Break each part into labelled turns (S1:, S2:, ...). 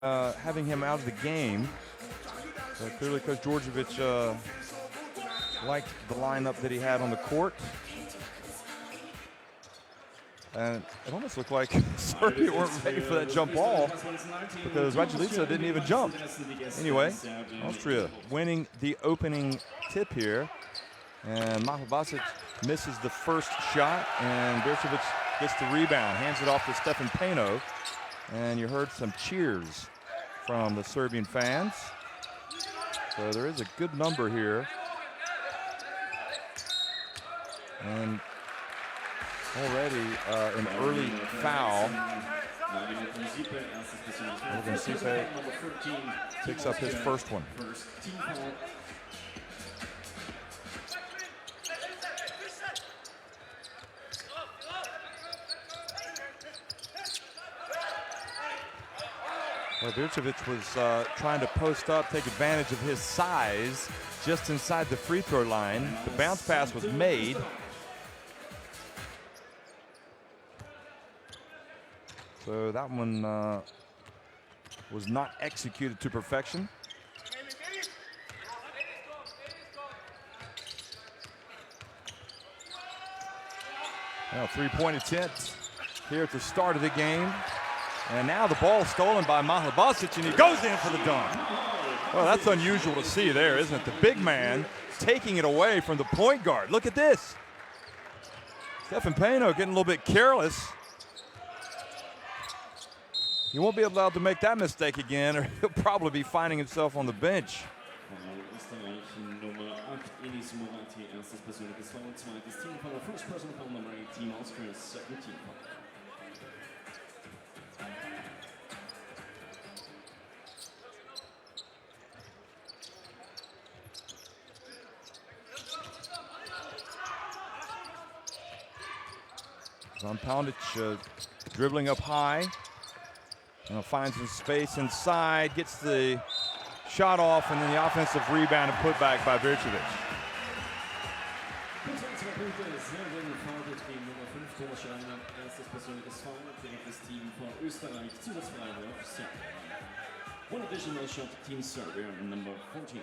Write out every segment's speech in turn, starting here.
S1: having him out of the game. So clearly Coach Djordjevic liked the lineup that he had on the court. And it almost looked like Serbia weren't ready for that jump ball because Raduljica didn't even jump. Anyway, Austria winning the opening tip here. And Mahlbasic misses the first shot, and Birčević gets the rebound, hands it off to Stefan Pano. And you heard some cheers from the Serbian fans. So there is a good number here. And already an early foul. Ogunsipe picks up his first one. Well, Birčević was trying to post up, take advantage of his size just inside the free throw line. The bounce pass was made. So that one was not executed to perfection. Now, three-point attempt here at the start of the game. And now the ball stolen by Mahlbasic, and he goes in for the dunk. Well, that's unusual to see there, isn't it? The big man taking it away from the point guard. Look at this. Stefan Pano getting a little bit careless. He won't be allowed to make that mistake again, or he'll probably be finding himself on the bench. Von Poundich dribbling up high. Finds some space inside, gets the shot off, and then the offensive rebound and put back by Birčević.
S2: One additional shot, Team Serbia, number 14.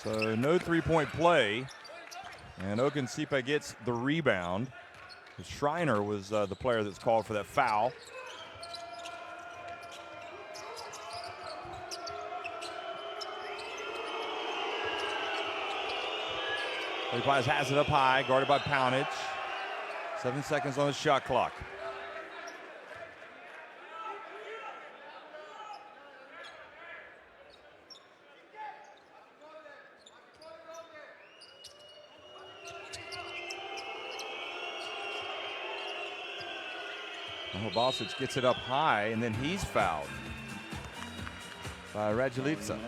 S1: So no three-point play, and Ogunsipe gets the rebound. Schreiner was the player that's called for that foul. Klejpaj has it up high, guarded by Poundich. 7 seconds on the shot clock. Mahlbasic gets it up high, and then he's fouled by Raduljica.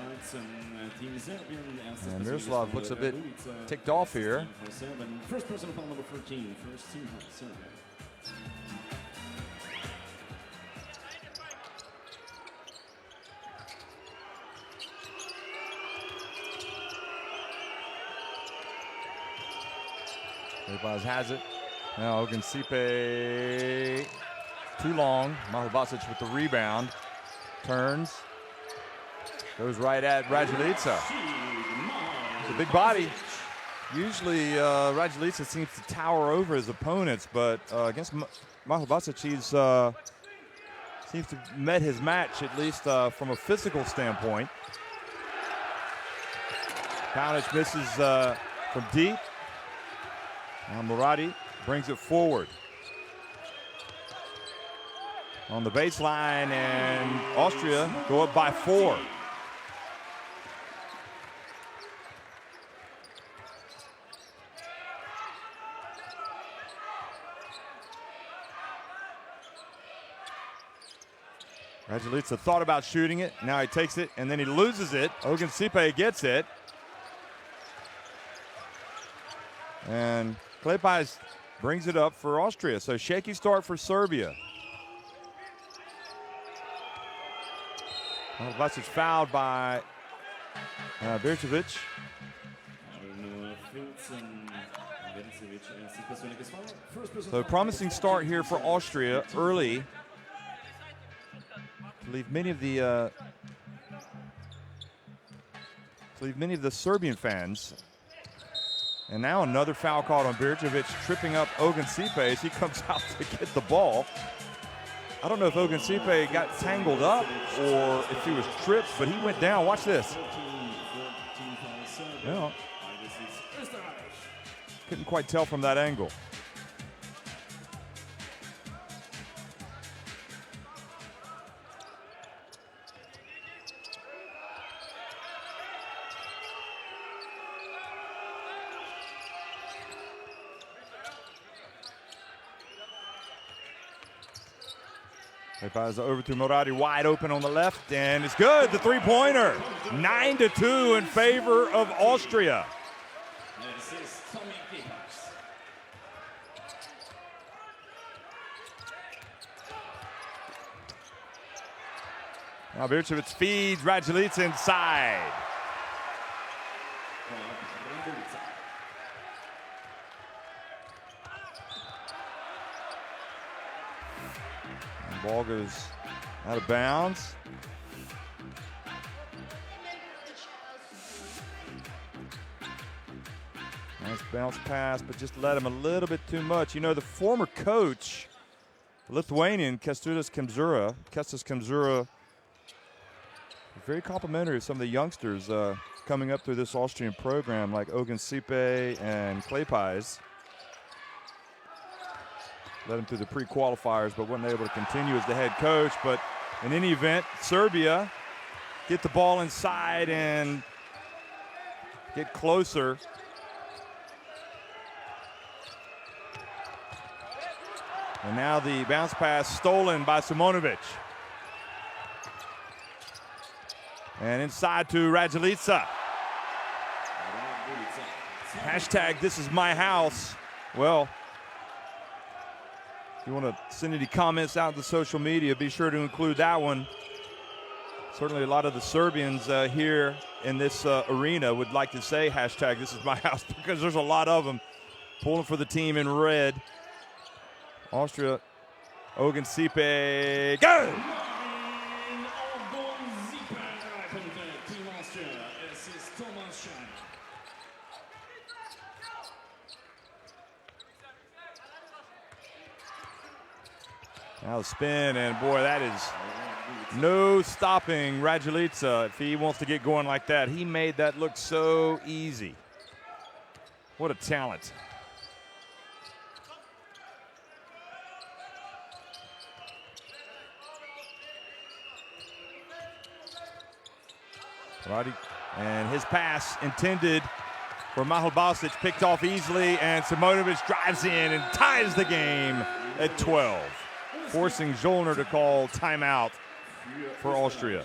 S1: And Miroslav looks a bit ticked off here.
S2: First personal foul, number 14, first team foul, Serbia.
S1: Klejpaj has it. Now Ogunsipe too long. Mahlbasic with the rebound. Turns. Goes right at Raduljica. It's a big body. Usually Raduljica seems to tower over his opponents, but against Mahlbasic, he's seems to have met his match, at least from a physical standpoint. Poundich misses from deep. Now Murati brings it forward. On the baseline, and Austria go up by 4. Raduljica thought about shooting it. Now he takes it, and then he loses it. Ogunsipe gets it. And Klejpaj brings it up for Austria. So shaky start for Serbia. Mahlbasic fouled by Birčević. So promising start here for Austria early. To leave many of the Serbian fans. And now another foul called on Birčević, tripping up Ogunsipe as he comes out to get the ball. I don't know if Ogunsipe got tangled up or if he was tripped, but he went down. Watch this. Yeah. Couldn't quite tell from that angle. They pass over to Moradi, wide open on the left, and it's good. The three-pointer, 9-2 in favor of Austria. Now Birčević feeds Raduljica inside. And ball goes out of bounds. Nice bounce pass, but just led him a little bit too much. You know, the former coach, Lithuanian Kęstutis Kemzūra, very complimentary of some of the youngsters coming up through this Austrian program, like Ogunsipe and Klaipeis. Led him through the pre-qualifiers, but wasn't able to continue as the head coach. But in any event, Serbia get the ball inside and get closer. And now the bounce pass stolen by Simonovic. And inside to Raduljica. Hashtag this is my house. Well, if you want to send any comments out to social media, be sure to include that one. Certainly a lot of the Serbians here in this arena would like to say hashtag this is my house, because there's a lot of them pulling for the team in red. Austria, Ogunsipe, go! Now the spin, and boy, that is no stopping Raduljica if he wants to get going like that. He made that look so easy. What a talent. And his pass intended for Mahal Basic, picked off easily, and Simonovic drives in and ties the game at 12, forcing Zollner to call timeout for Austria.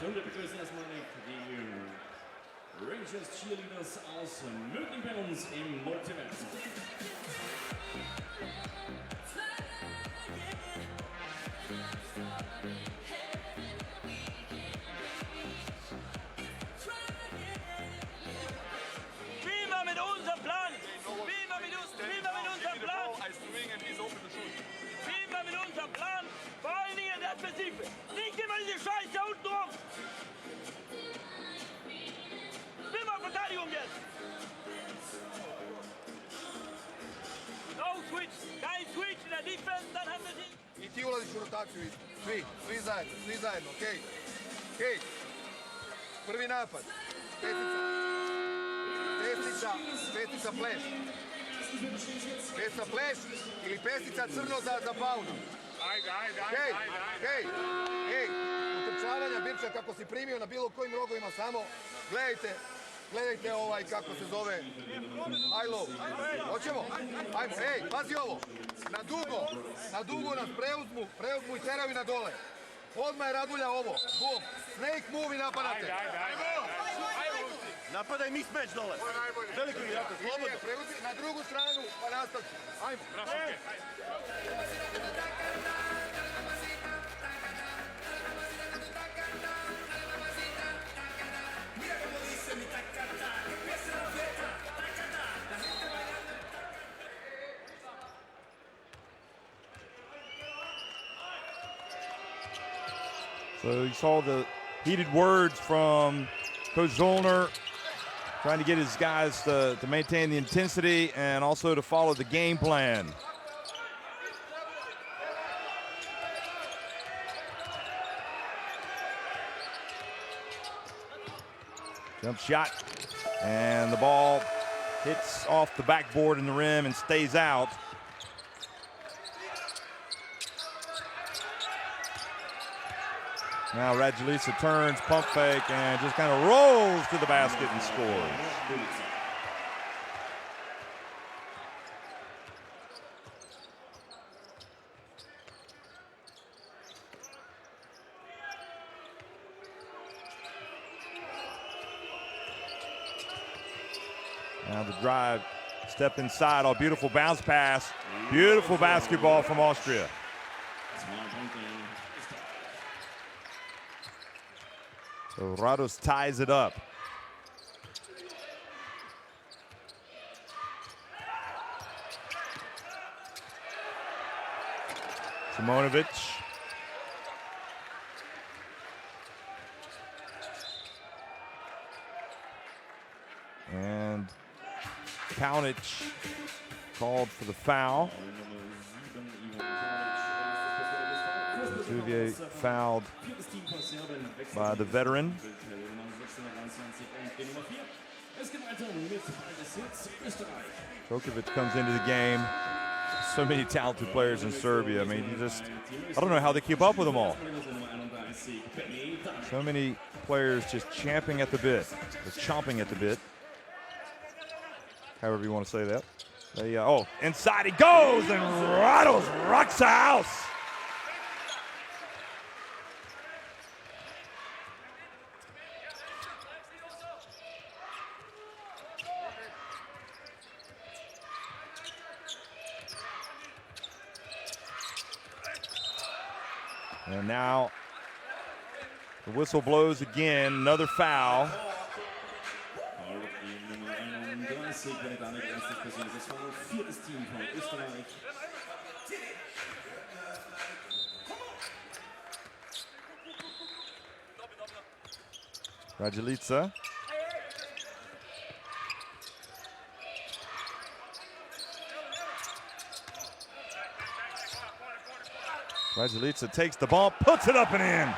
S3: Nicht immer diese Scheiße unten rum! Spiel mal Verteidigung jetzt! No switch! Kein switch in der Defense, dann haben wir sie!
S4: I ti ulaziš u rotaciju, svi zajedno, okej. Okej. Prvi napad. Pesnica pleš. Pesnica pleš ili pesnica crno za faunu. Hej, utrčavanja Birča kako si primio na bilo kojim rogovima, samo gledajte kako se zove, Ajlo, hoćemo, ajmo, hej, pazi ovo, na dugo nas preuzmu i teraju na dole, odmah je Radulja ovo, bum, snake move i napadate.
S5: Napadaj mismatch dole. Veliko igrate, slobodno.
S4: Na drugu stranu, pa nastavci. Ajmo.
S1: So you saw the heated words from Coach Zollner, trying to get his guys to maintain the intensity and also to follow the game plan. Jump shot, and the ball hits off the backboard in the rim and stays out. Now Raduljica turns, pump fake, and just kind of rolls to the basket and scores. Now the drive, step inside, oh, beautiful bounce pass. Beautiful basketball from Austria. So Rados ties it up. Simonovic. And Kaunic called for the foul. Duvier fouled by the veteran. Trokovic comes into the game. So many talented players in Serbia. I mean, I don't know how they keep up with them all. So many players just champing at the bit, or chomping at the bit. However you want to say that. Oh, inside he goes, and Rados rocks the house. And now the whistle blows again, another foul. Raduljica. Raduljica takes the ball, puts it up and in.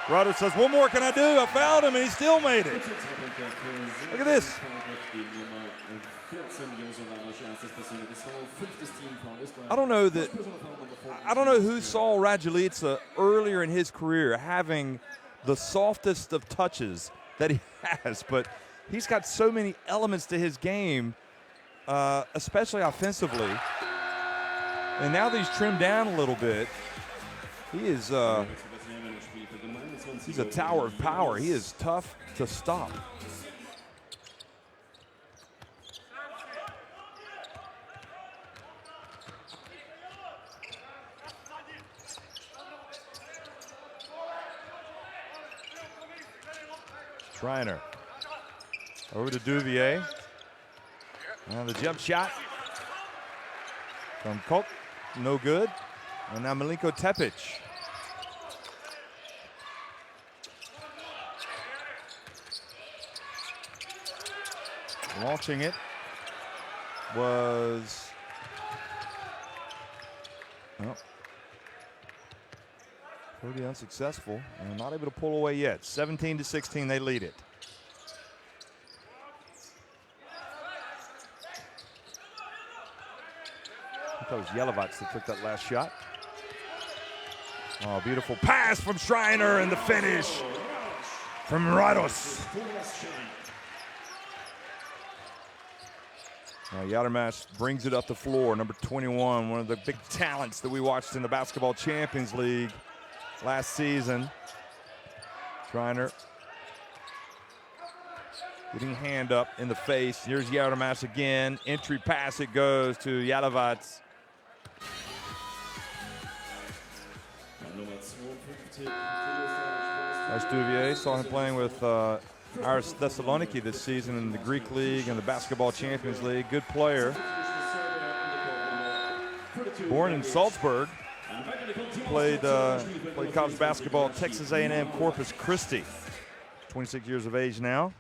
S1: Rados says, what more can I do? I fouled him and he still made it. Look at this. I don't know who saw Raduljica earlier in his career having the softest of touches that he has, but he's got so many elements to his game, especially offensively. And now that he's trimmed down a little bit, he is he's a tower of power. He is tough to stop. Schreiner over to Duvier. Now the jump shot from Koch, no good. And now Milinko Tepic. Launching it was pretty unsuccessful and not able to pull away yet. 17-16, they lead it. I thought it was Jelavic that took that last shot. Oh, beautiful pass from Schreiner and the finish from Rados. Now Yaremash brings it up the floor, number 21, one of the big talents that we watched in the Basketball Champions League last season. Schreiner getting hand up in the face. Here's Yaremash again. Entry pass, it goes to Jelavic. Nice Duvier, saw him playing with Aris Thessaloniki this season in the Greek League and the Basketball Champions League. Good player. Born in Salzburg. Played college basketball at Texas A&M Corpus Christi. 26 years of age now.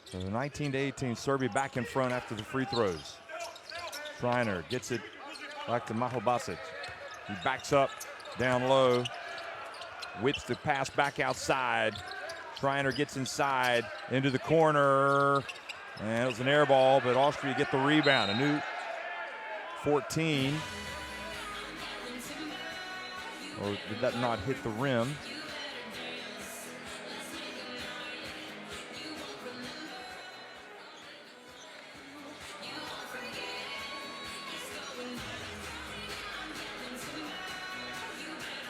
S1: So 19-18, Serbia back in front after the free throws. Schreiner gets it back to Mahlbasic. He backs up down low, whips the pass back outside. Schreiner gets inside into the corner, and it was an air ball, but Austria get the rebound. A new 14. Or did that not hit the rim?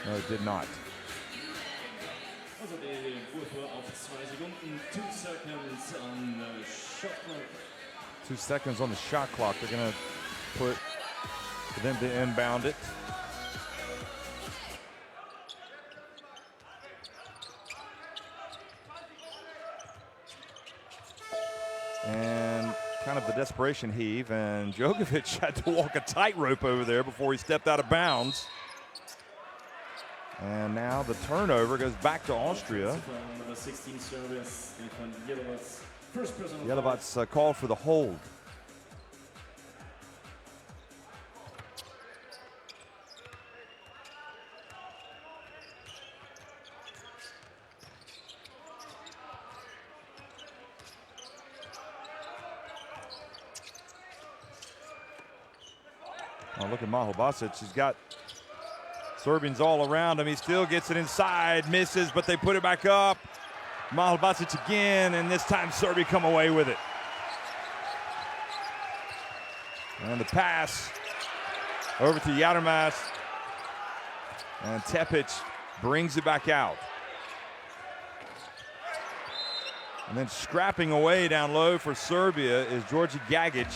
S1: No, it did not.
S2: Also der Wurf auf 2 Sekunden, 2 seconds on the shot clock.
S1: 2 seconds on the shot clock. They're going to put for them to inbound it. And kind of the desperation heave, and Djokovic had to walk a tightrope over there before he stepped out of bounds. And now the turnover goes back to Austria. Jelovac's called for the hold. Oh, look at Mahlbasic. He's got Serbians all around him. He still gets it inside, misses, but they put it back up. Mahlbasic again, and this time Serbia come away with it. And the pass over to Jaromaz. And Tepic brings it back out. And then scrapping away down low for Serbia is Georgi Gagic.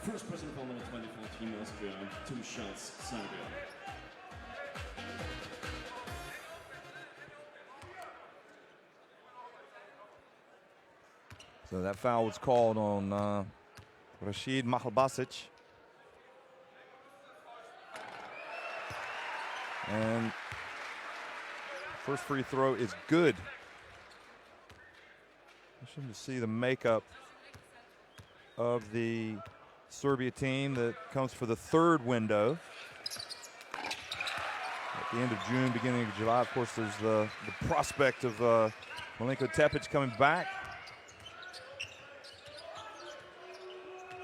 S2: First personal foul number 24, Team Austria, 2 shots, Serbia.
S1: So that foul was called on Rashid Mahlbasic. And first free throw is good. Interesting to see the makeup of the Serbia team that comes for the 3rd window. At the end of June, beginning of July, of course, there's the prospect of Milenko Tepic coming back.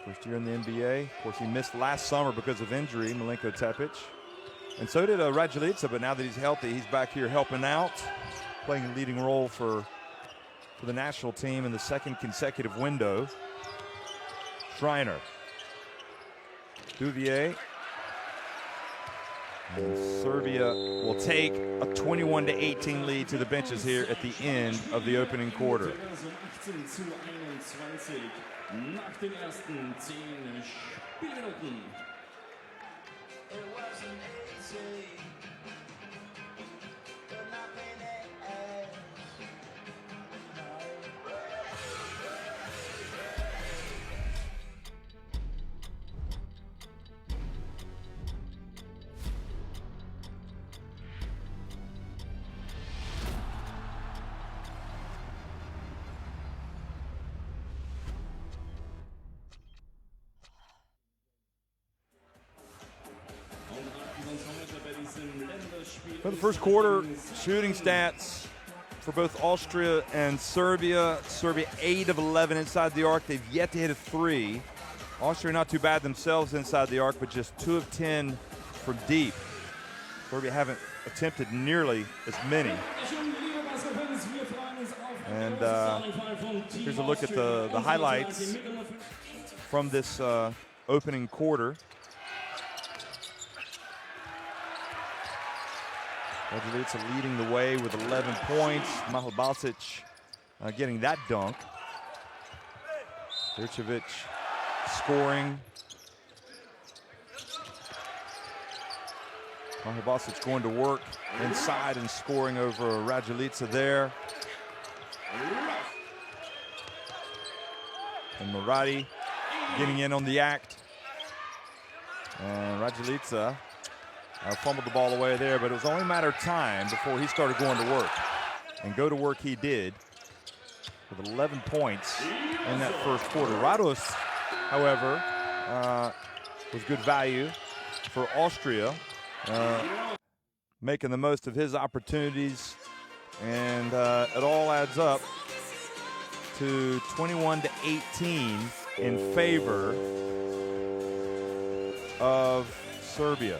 S1: First year in the NBA. Of course, he missed last summer because of injury, Milenko Tepic. And so did Raduljica, but now that he's healthy, he's back here helping out, playing a leading role for the national team in the 2nd consecutive window. Schreiner. Duvier. And Serbia will take a 21-18 lead to the benches here at the end of the opening quarter.
S2: Nach den ersten 10 Spielminuten.
S1: For the first quarter, shooting stats for both Austria and Serbia. Serbia 8 of 11 inside the arc. They've yet to hit a 3. Austria not too bad themselves inside the arc, but just 2 of 10 from deep. Serbia haven't attempted nearly as many. And here's a look at the highlights from this opening quarter. Rajalica leading the way with 11 points. Mahalbasic getting that dunk. Jurcevic scoring. Mahalbasic going to work inside and scoring over Rajalica there. And Murati getting in on the act. And Rajalica fumbled the ball away there, but it was only a matter of time before he started going to work. And go to work he did with 11 points in that first quarter. Rados, however, was good value for Austria, making the most of his opportunities. And it all adds up to 21-18 in favor of Serbia.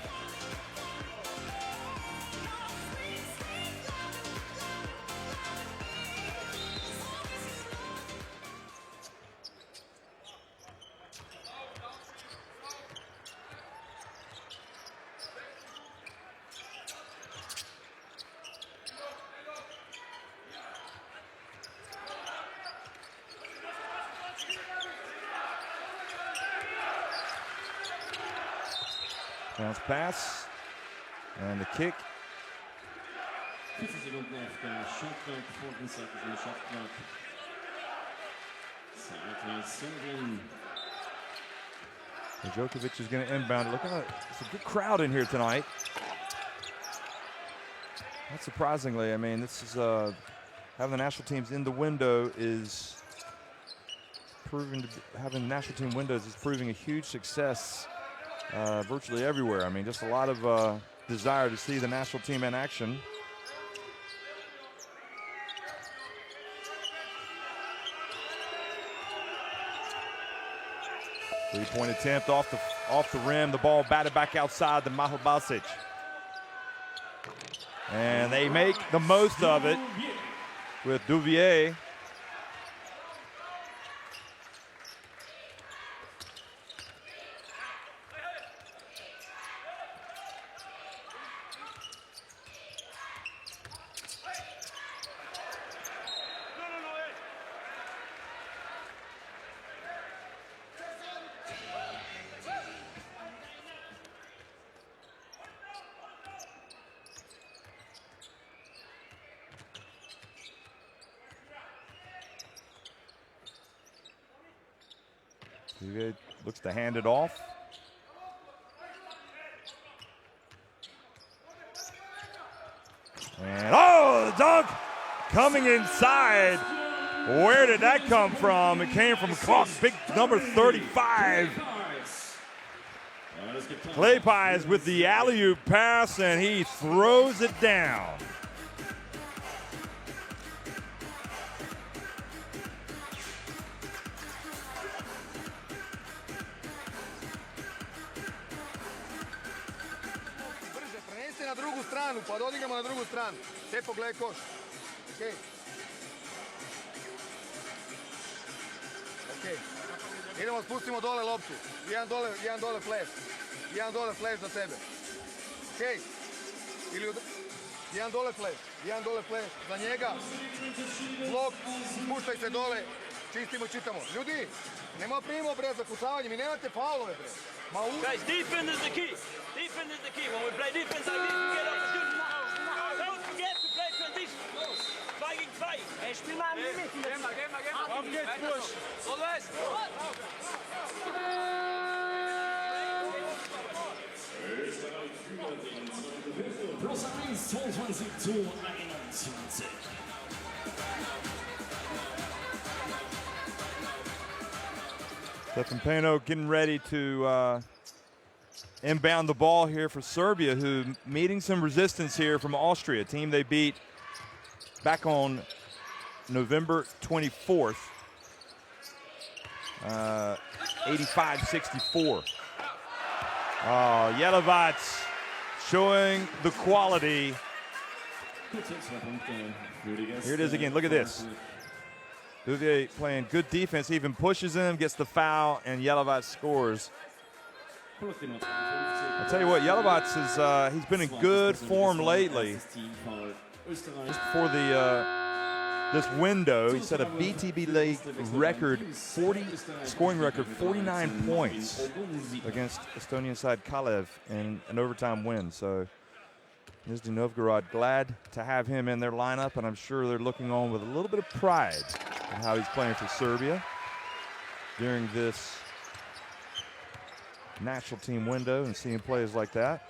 S1: Bounce pass and the kick.
S2: 40 Sekunden auf der Shotclock, 14 seconds on the shot clock. Serbien.
S1: Djokovic is going to inbound. Look at it. It's a good crowd in here tonight. Not surprisingly, I mean, this is having the national teams in the window is proving to be, having national team windows is proving a huge success virtually everywhere. I mean, just a lot of desire to see the national team in action. Three-point attempt off the rim. The ball batted back outside to Mahalbasic. And they make the most of it with Duvier. Duvier looks to hand it off. And oh, the dunk coming inside. Where did that come from? It came from Clark, big number 35. Clay Pies with the alley-oop pass, and he throws it down.
S4: Na drugu stranu, pa da odigramo na drugu stranu. Sve pogledaj koš. Okej. Okej. Idemo, spustimo dole loptu. Jedan dole flash. Jedan dole flash za tebe. Okej. Jedan dole flash za njega. Blok, spuštaj se dole. Čistimo, čitamo. Ljudi, nema primimo bre za kucavanje, mi nemate faulove bre.
S3: Guys, defense is the key. Defense is the key. When we play defense, I need to get up and do it. Don't forget to play transition. Fighting fight. Hey, spiel mal am Limit. Geh mal. Auf geht's, Busch. Always.
S2: Plus 1, 22 zu 21.
S1: Stefan Pano getting ready to inbound the ball here for Serbia, who meeting some resistance here from Austria, a team they beat back on November 24th, 85-64. Jelovac showing the quality. Here it is again, look at this. Duvier playing good defense, even pushes him, gets the foul, and Jelovac scores. I'll tell you what, Jelivac is he's been in good form lately. Just before this window, he set a BTB League record, scoring record, 49 points against Estonian side Kalev in an overtime win. So Nizhny Novgorod glad to have him in their lineup, and I'm sure they're looking on with a little bit of pride at how he's playing for Serbia during this national team window and seeing players like that.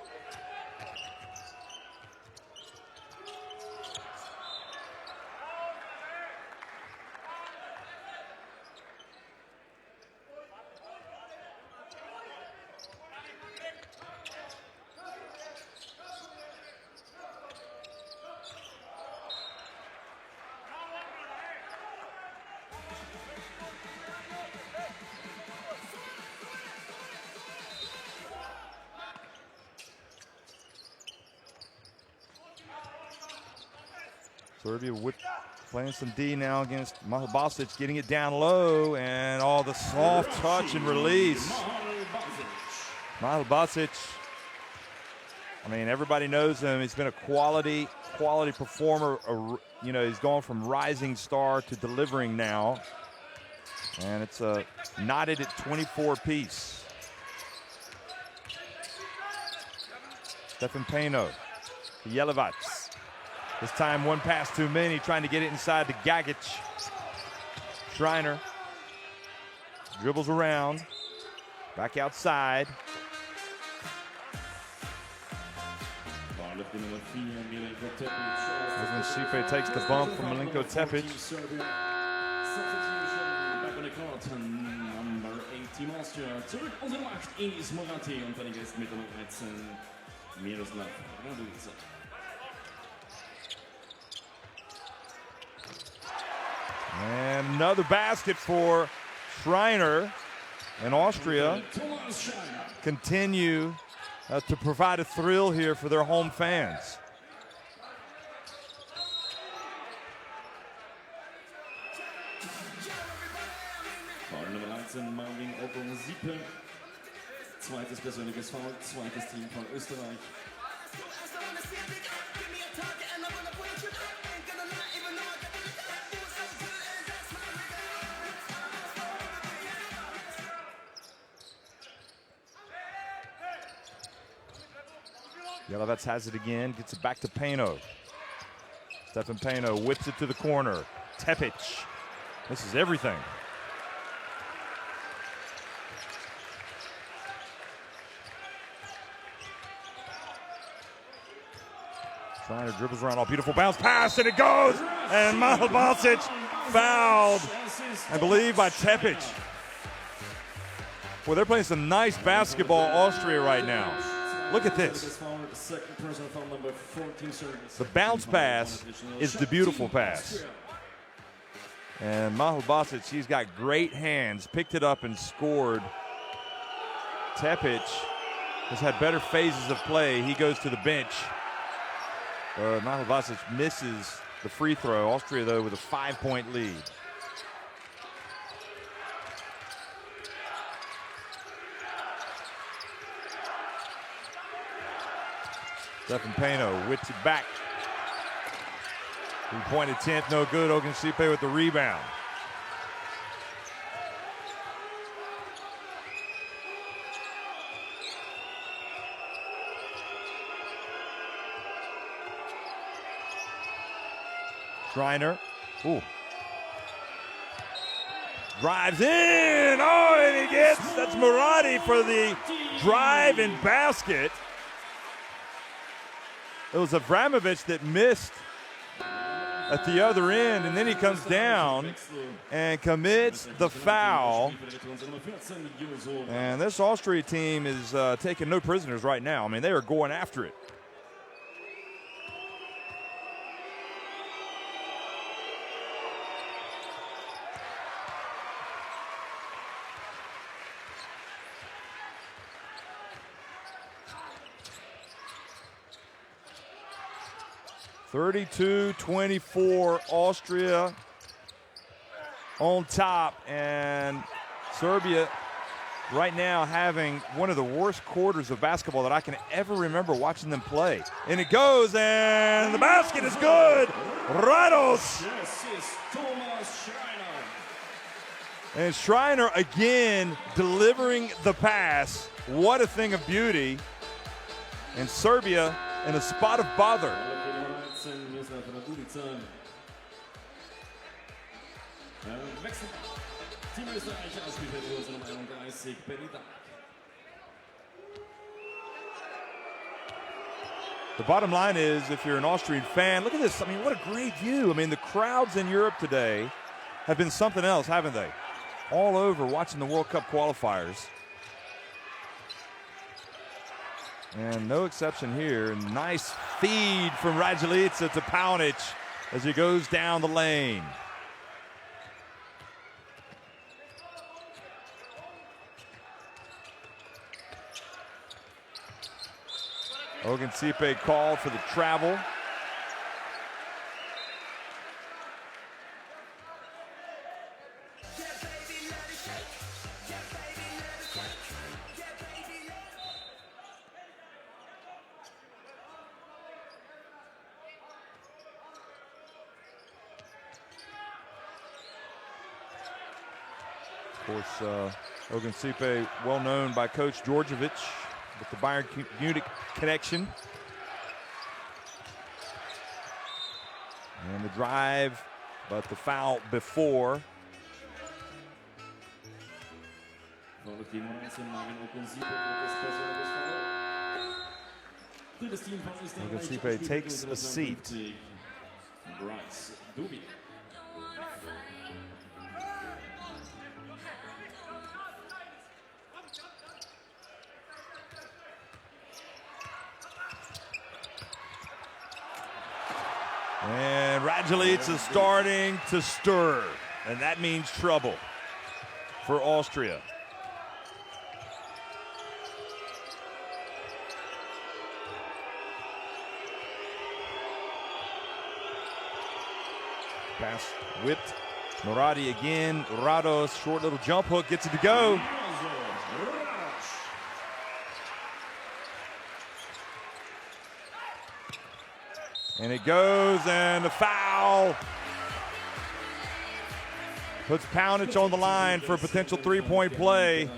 S1: Serbia playing some D now against Mahal Basic, getting it down low, and all the soft touch and release. Mahal Basic, I mean, everybody knows him. He's been a quality performer. You know, he's gone from rising star to delivering now. And it's knotted at 24 piece. Stefan Pano to Jelivac. This time one pass too many, trying to get it inside to Gagic. Schreiner dribbles around, back outside. Sipe takes the bump from Milinko Tepic.
S2: Number 8 Team Austria. Zurück unsere Macht Enis Morati und bei den Gästen mit Nummer 13 Miroslav Radulica.
S1: And another basket for Schreiner, and Austria continue to provide a thrill here for their home fans.
S2: Foul Nummer 13, Marvin Otto-Sipe. Zweites persönliches Foul, zweites Team von Österreich.
S1: Jelivac has it again, gets it back to Pano. Stefan Pano whips it to the corner. Tepic, this is everything. Schreiner dribbles around, all beautiful bounce pass, and it goes! And Mahal Basic fouled, I believe, by Tepic. Well, they're playing some nice basketball, Austria, right now. Look at this. The bounce pass is the beautiful pass. And Mahal Basic, he's got great hands, picked it up and scored. Tepic has had better phases of play. He goes to the bench. Mahal Basic misses the free throw. Austria, though, with a 5-point lead. Stefan Pano whips it back. 3-point attempt, no good. Ogunsipe with the rebound. Schreiner, ooh. Drives in, oh, and he gets, that's Morati for the drive and basket. It was Avramovic that missed at the other end, and then he comes down and commits the foul. And this Austria team is taking no prisoners right now. I mean, they are going after it. (32-24) Austria on top, and Serbia right now having one of the worst quarters of basketball that I can ever remember watching them play. And it goes, and the basket is good. Rados.
S2: This is Thomas Schreiner.
S1: And Schreiner again delivering the pass. What a thing of beauty. And Serbia in a spot of bother. The bottom line is, if you're an Austrian fan, look at this. I mean, what a great view. I mean, the crowds in Europe today have been something else, haven't they? All over watching the World Cup qualifiers. And no exception here. Nice feed from Raduljica to Paunic as he goes down the lane. Ogunsipe called for the travel. Of course, Ogunsipe, well known by Coach Djordjevic with the Bayern Munich connection. And the drive, but the foul before. Ogunsipe takes a seat. And Raduljica is starting to stir, and that means trouble for Austria. Pass whipped. Moradi again. Rados, short little jump hook, gets it to go. And it goes, and the foul puts Paunic on the line for a potential three-point play.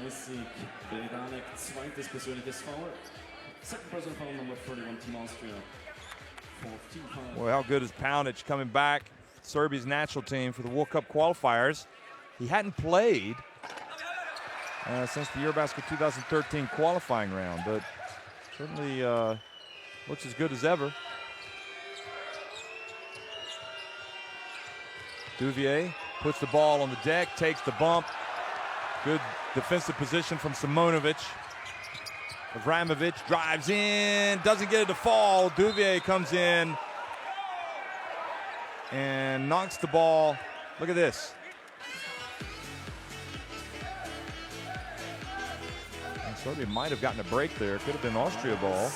S1: Boy, how good is Paunic coming back? Serbia's national team for the World Cup qualifiers. He hadn't played since the Eurobasket 2013 qualifying round, but certainly looks as good as ever. Duvier puts the ball on the deck, takes the bump. Good defensive position from Simonovic. Avramovic drives in, doesn't get it to fall. Duvier comes in and knocks the ball. Look at this. And Serbia might have gotten a break there. Could have been Austria ball.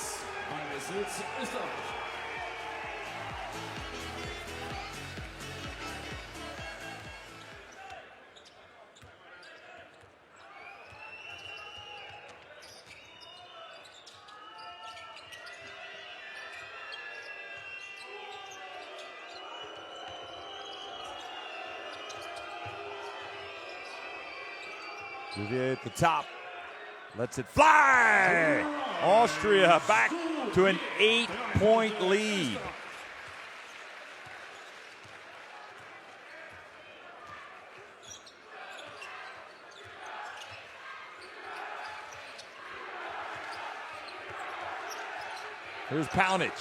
S1: Duvier at the top, lets it fly! Austria back to an 8-point lead. Here's Paunic.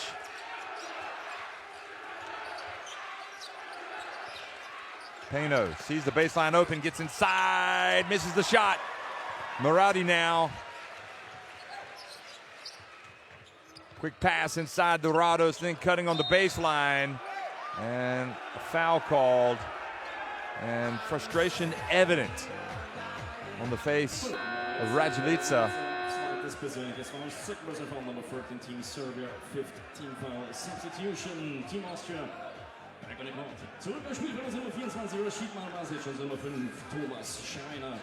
S1: Pano sees the baseline open, gets inside, misses the shot. Moradi now. Quick pass inside the Rados, then cutting on the baseline. And a foul called. And frustration evident on the face of Raduljica.
S2: Number 13 team Serbia, 5th team foul substitution. Team Austria. Zurück im Spiel für Nummer 24, Rashid Malbasic und Nummer 5, Thomas Schreiner.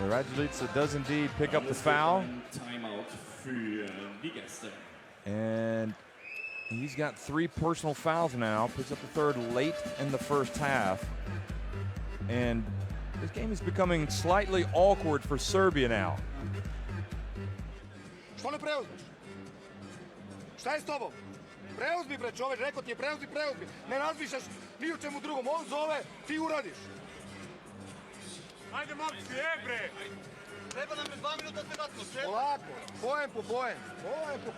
S1: So Raduljica does indeed pick up the foul.
S2: Timeout für die Gäste.
S1: And he's got 3 personal fouls now. Picks up the 3rd late in the first half. And this game is becoming slightly awkward for Serbia now.
S4: Što ne preuzmeš? Šta je s tobom? Preuzmi bre čoveč, rekao ti je preuzmi. Ne razmišljaš ni o čemu drugom. On zove, ti uradiš.
S5: Ajde, momci, bre! Treba nam je 2 minuta sve datno,
S4: Polako, poen po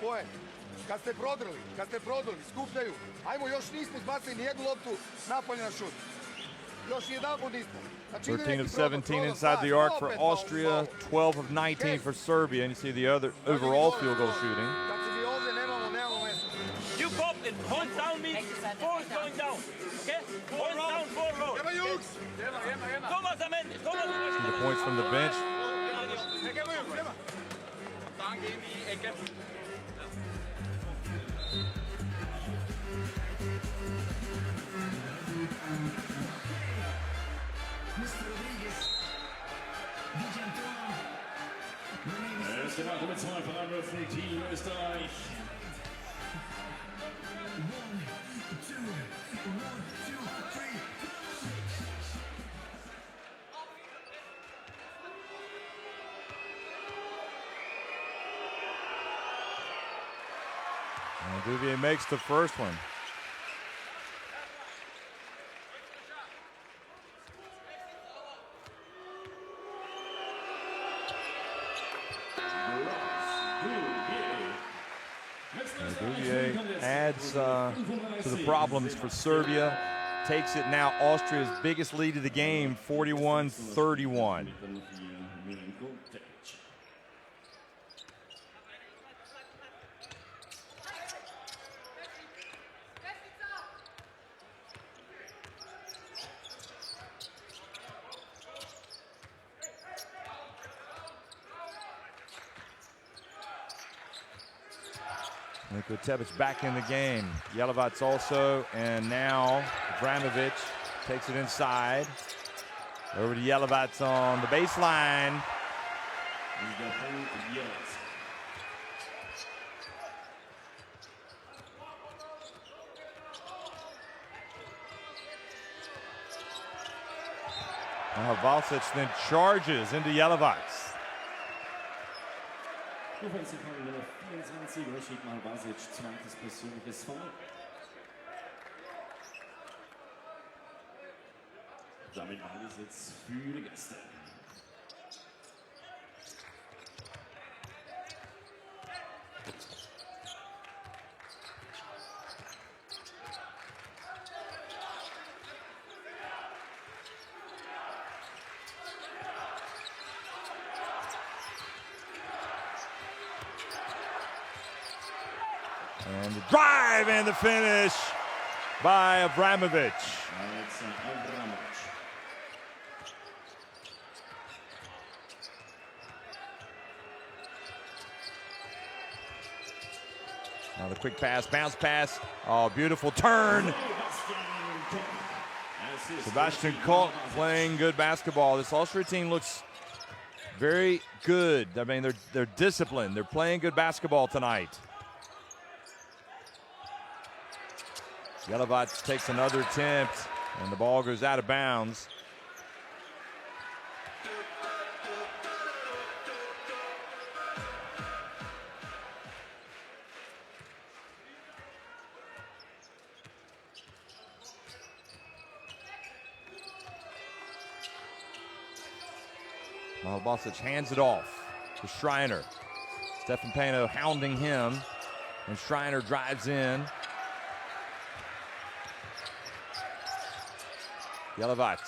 S4: poen. Kad ste prodrli, skupljaju. Ajmo, još nismo izbacili ni jednu loptu napolje na šut. Još jedan put nismo.
S1: 13 of 17 inside the arc for Austria, 12 of 19 for Serbia, and you see the other overall field goal shooting.
S4: Kad si mi ovdje, nemamo mjesta.
S3: You pop and points down means 4 is going down. Okay? Points down, 4 roll. Thomas am Ende.
S1: See the points from the bench.
S2: Erste Warte mit 2 Freiwürfen, Team Österreich.
S1: And Duvier makes the first one. Duvier adds to the problems for Serbia. Takes it now Austria's biggest lead of the game, 41-31. Niko Tepic back in the game. Jelivac also, and now Vramovic takes it inside. Over to Jelivac on the baseline. Now Valsic then charges into Jelivac.
S2: Offensive Foul Nummer 24, Rashid Malbasic, zweites persönliches Foul. Damit Ballbesitz für die Gäste.
S1: And the drive and the finish by Abramovic. Now the quick pass, bounce pass. Oh, beautiful turn. Sebastian Koch playing good basketball. This Austria team looks very good. I mean, they're disciplined. They're playing good basketball tonight. Jelivac takes another attempt, and the ball goes out of bounds. Malbasic hands it off to Schreiner. Stefan Pano hounding him, and Schreiner drives in. Jelivac.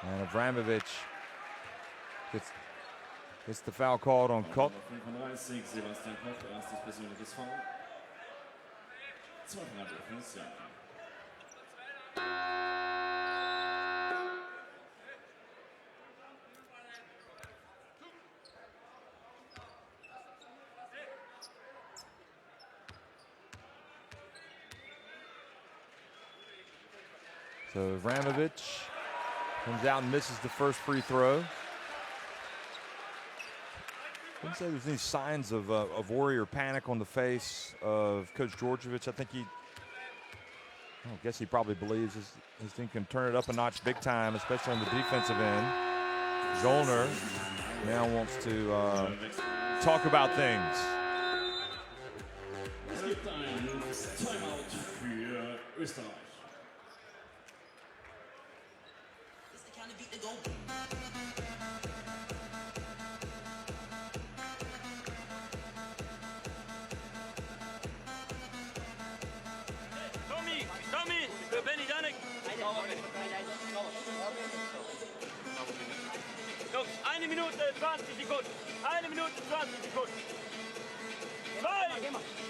S1: And Abramovic gets the foul called on Koch.
S2: Sebastian Koch, erstes persönliches Foul. 2 Freiwürfe, Serbien.
S1: So Vramovic Comes out and misses the first free throw. Didn't say there's any signs of worry or panic on the face of Coach Djordjevic. I think I guess he probably believes his team can turn it up a notch big time, especially on the defensive end. Zollner now wants to talk about things.
S2: Es gibt ein Timeout für Österreich.
S3: Tommy, für Benny Danek. Jungs, 1 Minute 20 Sekunden. 1 Minute 20 Sekunden. 2,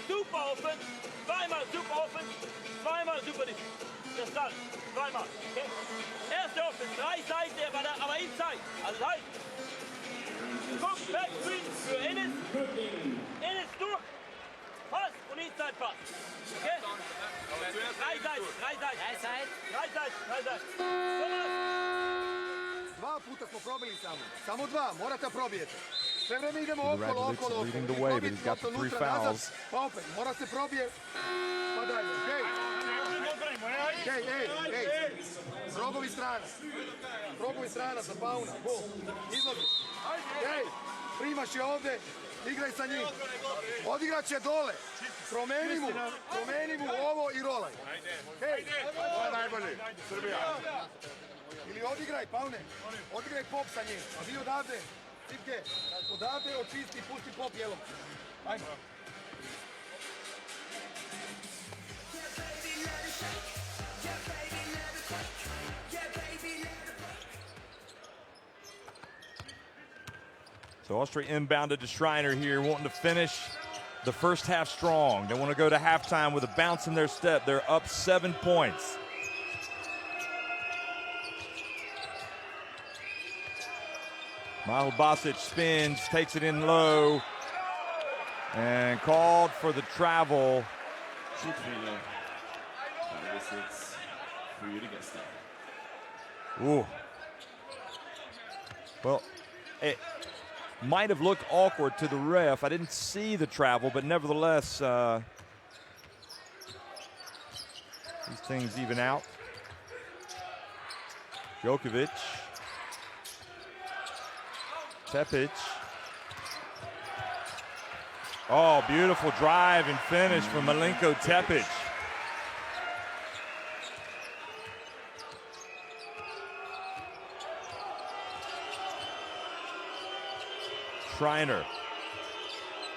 S3: super offen. Zweimal super offen. Zweimal super dicht. Das dann. Zweimal. Okay? Erste offen. 3 Seiten, aber inside. Also halt. Guck, Backscreen für Ennis. Ennis durch. Pass und inside Pass. Okay? 3 Seiten. 3 Seiten. Thomas.
S4: 2 puta smo probili samo. Samo 2, morate probijete. Sve vreme idemo okolo.
S1: Leading the way, but he's got the 3 fouls.
S4: Pa opet, mora se probije. Pa dalje, hej. Rogovi strana za Pauna. Bol, izlazi. Hej, primaš je ovde, igraj sa njim. Odigrat će dole. Promeni mu ovo i rolaj. Hej, ovo je najbolji. Srbija. Ili odigraj, Paune. Odigraj pop sa njim. A vi odavde, Tipke, odavde očisti i pusti pop jelom. Ajmo.
S1: So Austria inbounded to Schreiner here, wanting to finish the first half strong. They want to go to halftime with a bounce in their step. They're up 7 points. Mahal Basic spins, takes it in low, and called for the travel. Ooh. Well, it might have looked awkward to the ref. I didn't see the travel, but nevertheless, these things even out. Djokovic. Tepic. Oh, beautiful drive and finish from Milenko Tepic. Schreiner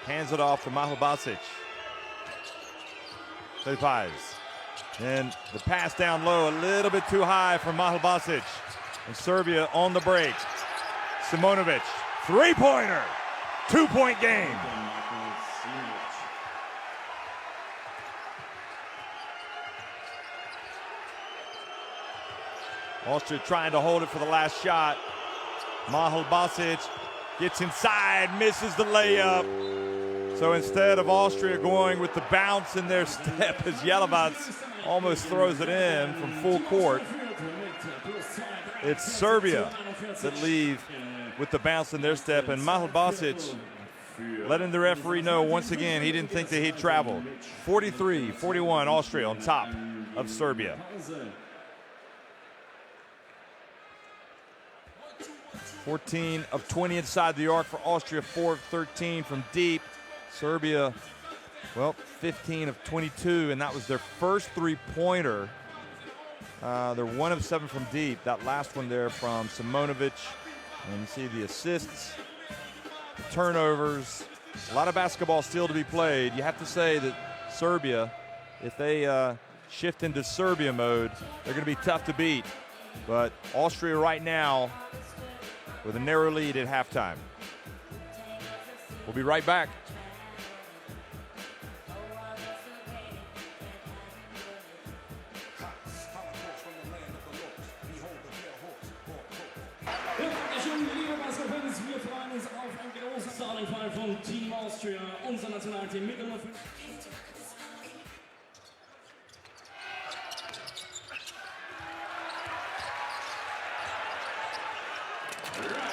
S1: hands it off to Mahal Basic. Paz. And the pass down low, a little bit too high for Mahal Basic. And Serbia on the break. Simonovic, three-pointer, 2-point game. Austria trying to hold it for the last shot. Mahal Basic gets inside, misses the layup. So instead of Austria going with the bounce in their step as Jelavac almost throws it in from full court, it's Serbia that leave with the bounce in their step, and Mahal Basic letting the referee know once again he didn't think that he'd traveled. 43-41, Austria on top of Serbia. "14 of 20 inside the arc for Austria, 4 of 13 from deep. Serbia, well, 15 of 22, and that was their first three-pointer. They're 1 of 7 from deep. That last one there from Simonovic. And you see the assists, the turnovers, a lot of basketball still to be played. You have to say that Serbia, if they shift into Serbia mode, they're going to be tough to beat. But Austria right now with a narrow lead at halftime. We'll be right back.
S2: Wir freuen uns auf ein großes Starting-Five von Team Austria, unser Nationalteam mit Nummer 5. Rashid.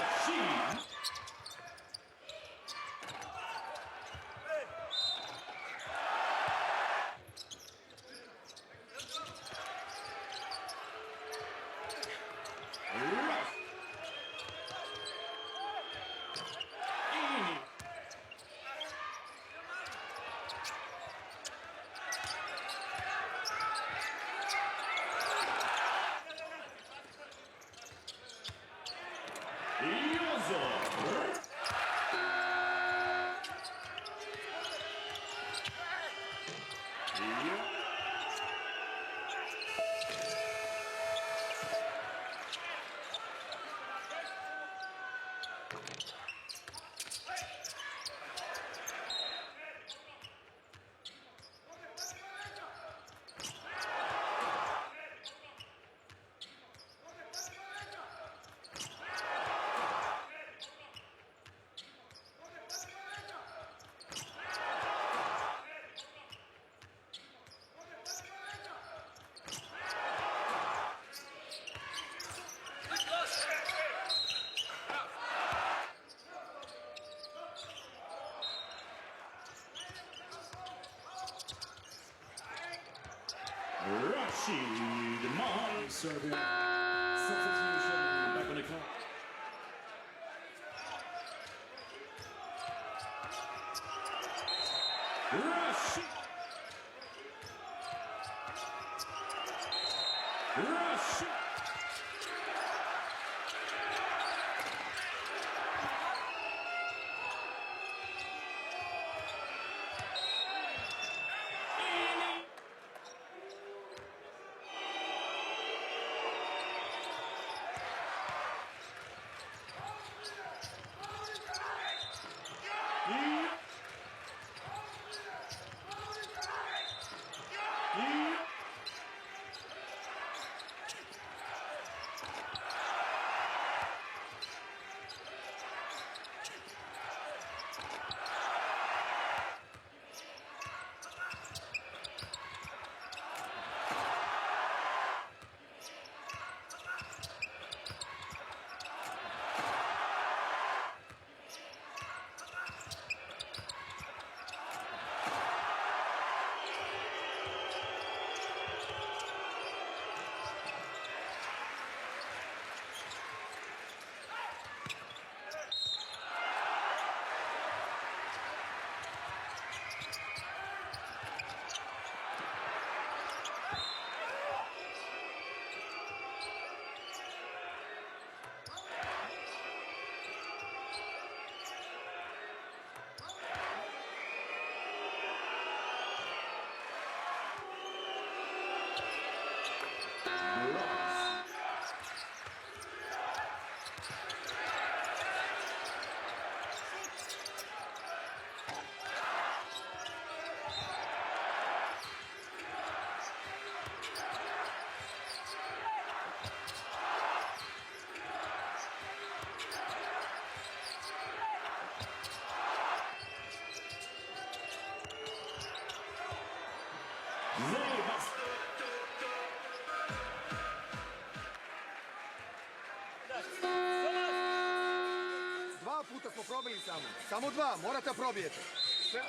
S2: Rashid Mahal, Serbia. Substitution back on the clock. Rashid. Rashid.
S4: Dva puta smo probili samo. Samo dva, morate probijete. Sve...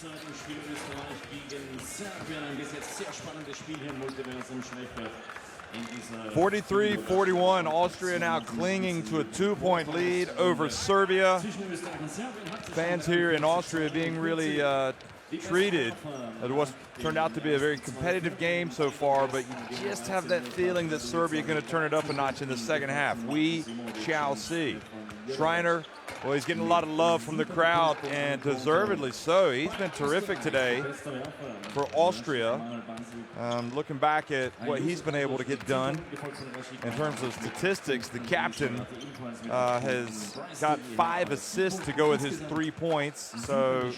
S2: Halbzeit im Spiel Österreich gegen Serbien. Ein bis jetzt sehr spannendes Spiel hier im Multiversum Schwäche.
S1: 43-41, Austria now clinging to a 2-point lead over Serbia. Fans here in Austria being really treated. It was turned out to be a very competitive game so far, but you just have that feeling that Serbia is going to turn it up a notch in the second half. We shall see. Schreiner, well, he's getting a lot of love from the crowd, and deservedly so. He's been terrific today for Austria. Looking back at what he's been able to get done in terms of statistics, the captain has got 5 assists to go with his 3 points. So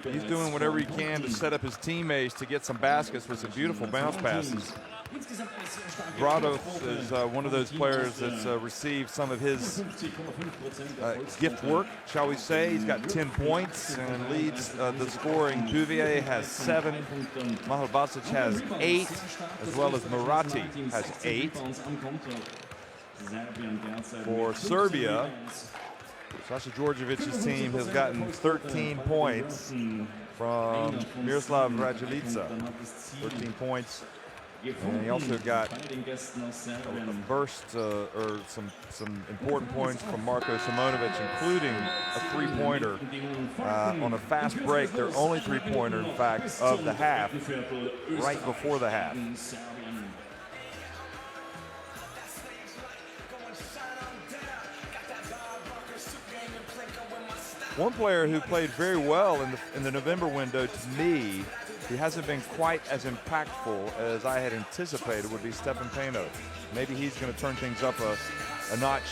S1: he's doing whatever he can to set up his teammates to get some baskets with some beautiful bounce passes. Brados is one of those players that's received some of his gift work, shall we say. He's got 10 points and leads the scoring. Duvier has 7. Mahal Basic has 8, as well as Murati has 8. For Serbia, Sasha Djordjevic's team has gotten 13 points from Miroslav Raduljica. 13 points. And he also got a burst or some important points from Marko Simonovic, including a 3-pointer on a fast break. Their only 3-pointer, in fact, of the half, right before the half. One player who played very well in the November window, to me, he hasn't been quite as impactful as I had anticipated, would be Stefan Pano. Maybe he's going to turn things up a notch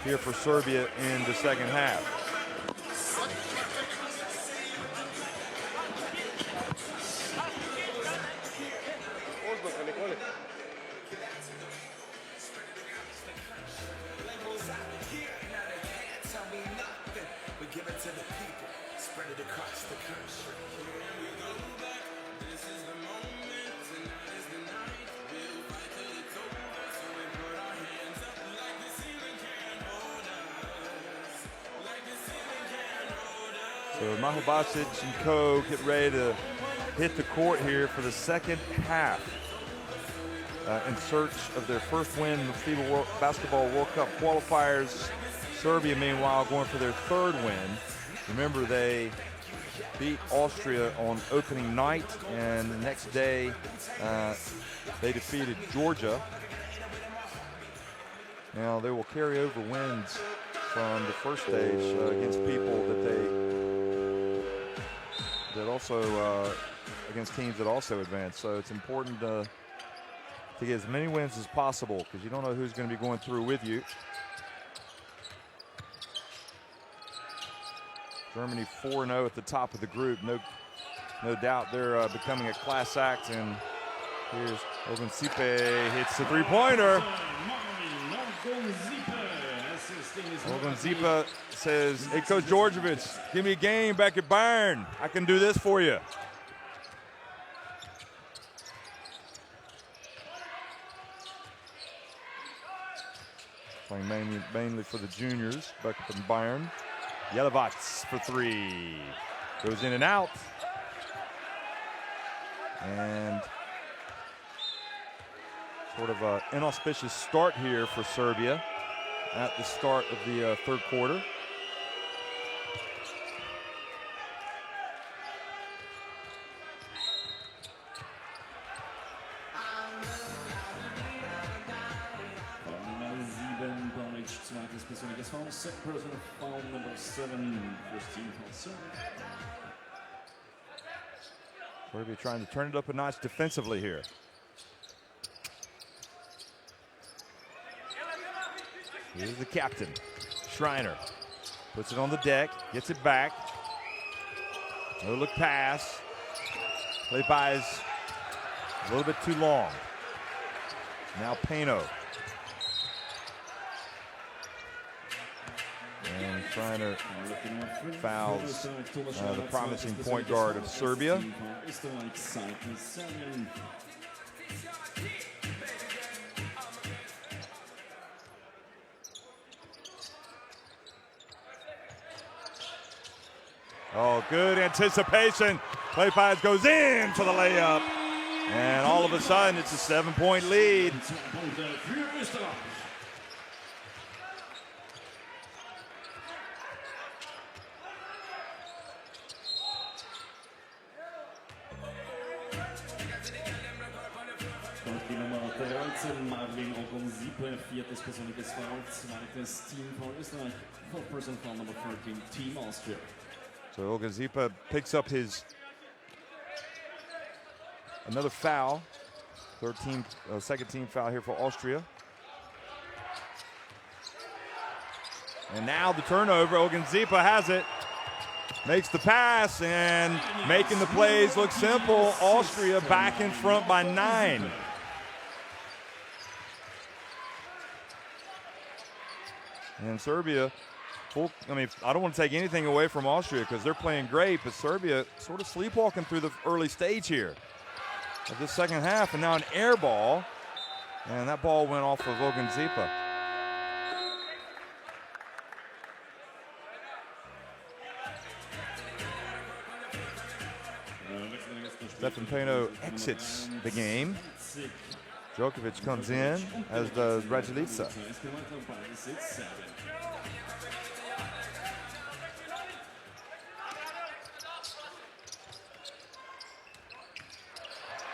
S1: here for Serbia in the second half. So Mahal Basic and co get ready to hit the court here for the second half in search of their first win in the FIBA Basketball World Cup qualifiers. Serbia, meanwhile, going for their 3rd win. Remember, they beat Austria on opening night, and the next day they defeated Georgia. Now they will carry over wins from the first stage against people that also against teams that also advance. So it's important to get as many wins as possible, because you don't know who's going to be going through with you. Germany 4-0 at the top of the group. No doubt they're becoming a class act. And here's Ogunzipe hits the 3-pointer. Ogunzipe says, "Hey, Coach Djordjevic, give me a game back at Bayern. I can do this for you." Playing mainly for the juniors back up in Bayern. Jelevac for 3. Goes in and out. And sort of an inauspicious start here for Serbia at the start of the 3rd quarter.
S2: Second personal foul, number 7, first team foul.
S1: Serbia trying to turn it up a notch defensively here. Here's the captain, Schreiner. Puts it on the deck, gets it back. No look pass. Play buys a little bit too long. Now Pano. And Schreiner fouls the promising point guard of Serbia. Oh, good anticipation. Play pass goes in for the layup. And all of a sudden, it's a 7-point lead.
S2: Die Nummer 13, Marvin Ogunzipe, viertes persönliches Foul, zweites Team von Österreich, fourth person foul number 13, Team Austria.
S1: So Ogunzipe picks up his another foul, second team foul here for Austria. And now the turnover, Ogunzipe has it, makes the pass, and making the plays look simple. Austria back in front by 9. And Serbia, I don't want to take anything away from Austria because they're playing great, but Serbia sort of sleepwalking through the early stage here of this second half, and now an air ball, and that ball went off of Ogunzipe. Stefan Pano exits the game. Djokovic comes in, as does Raduljica.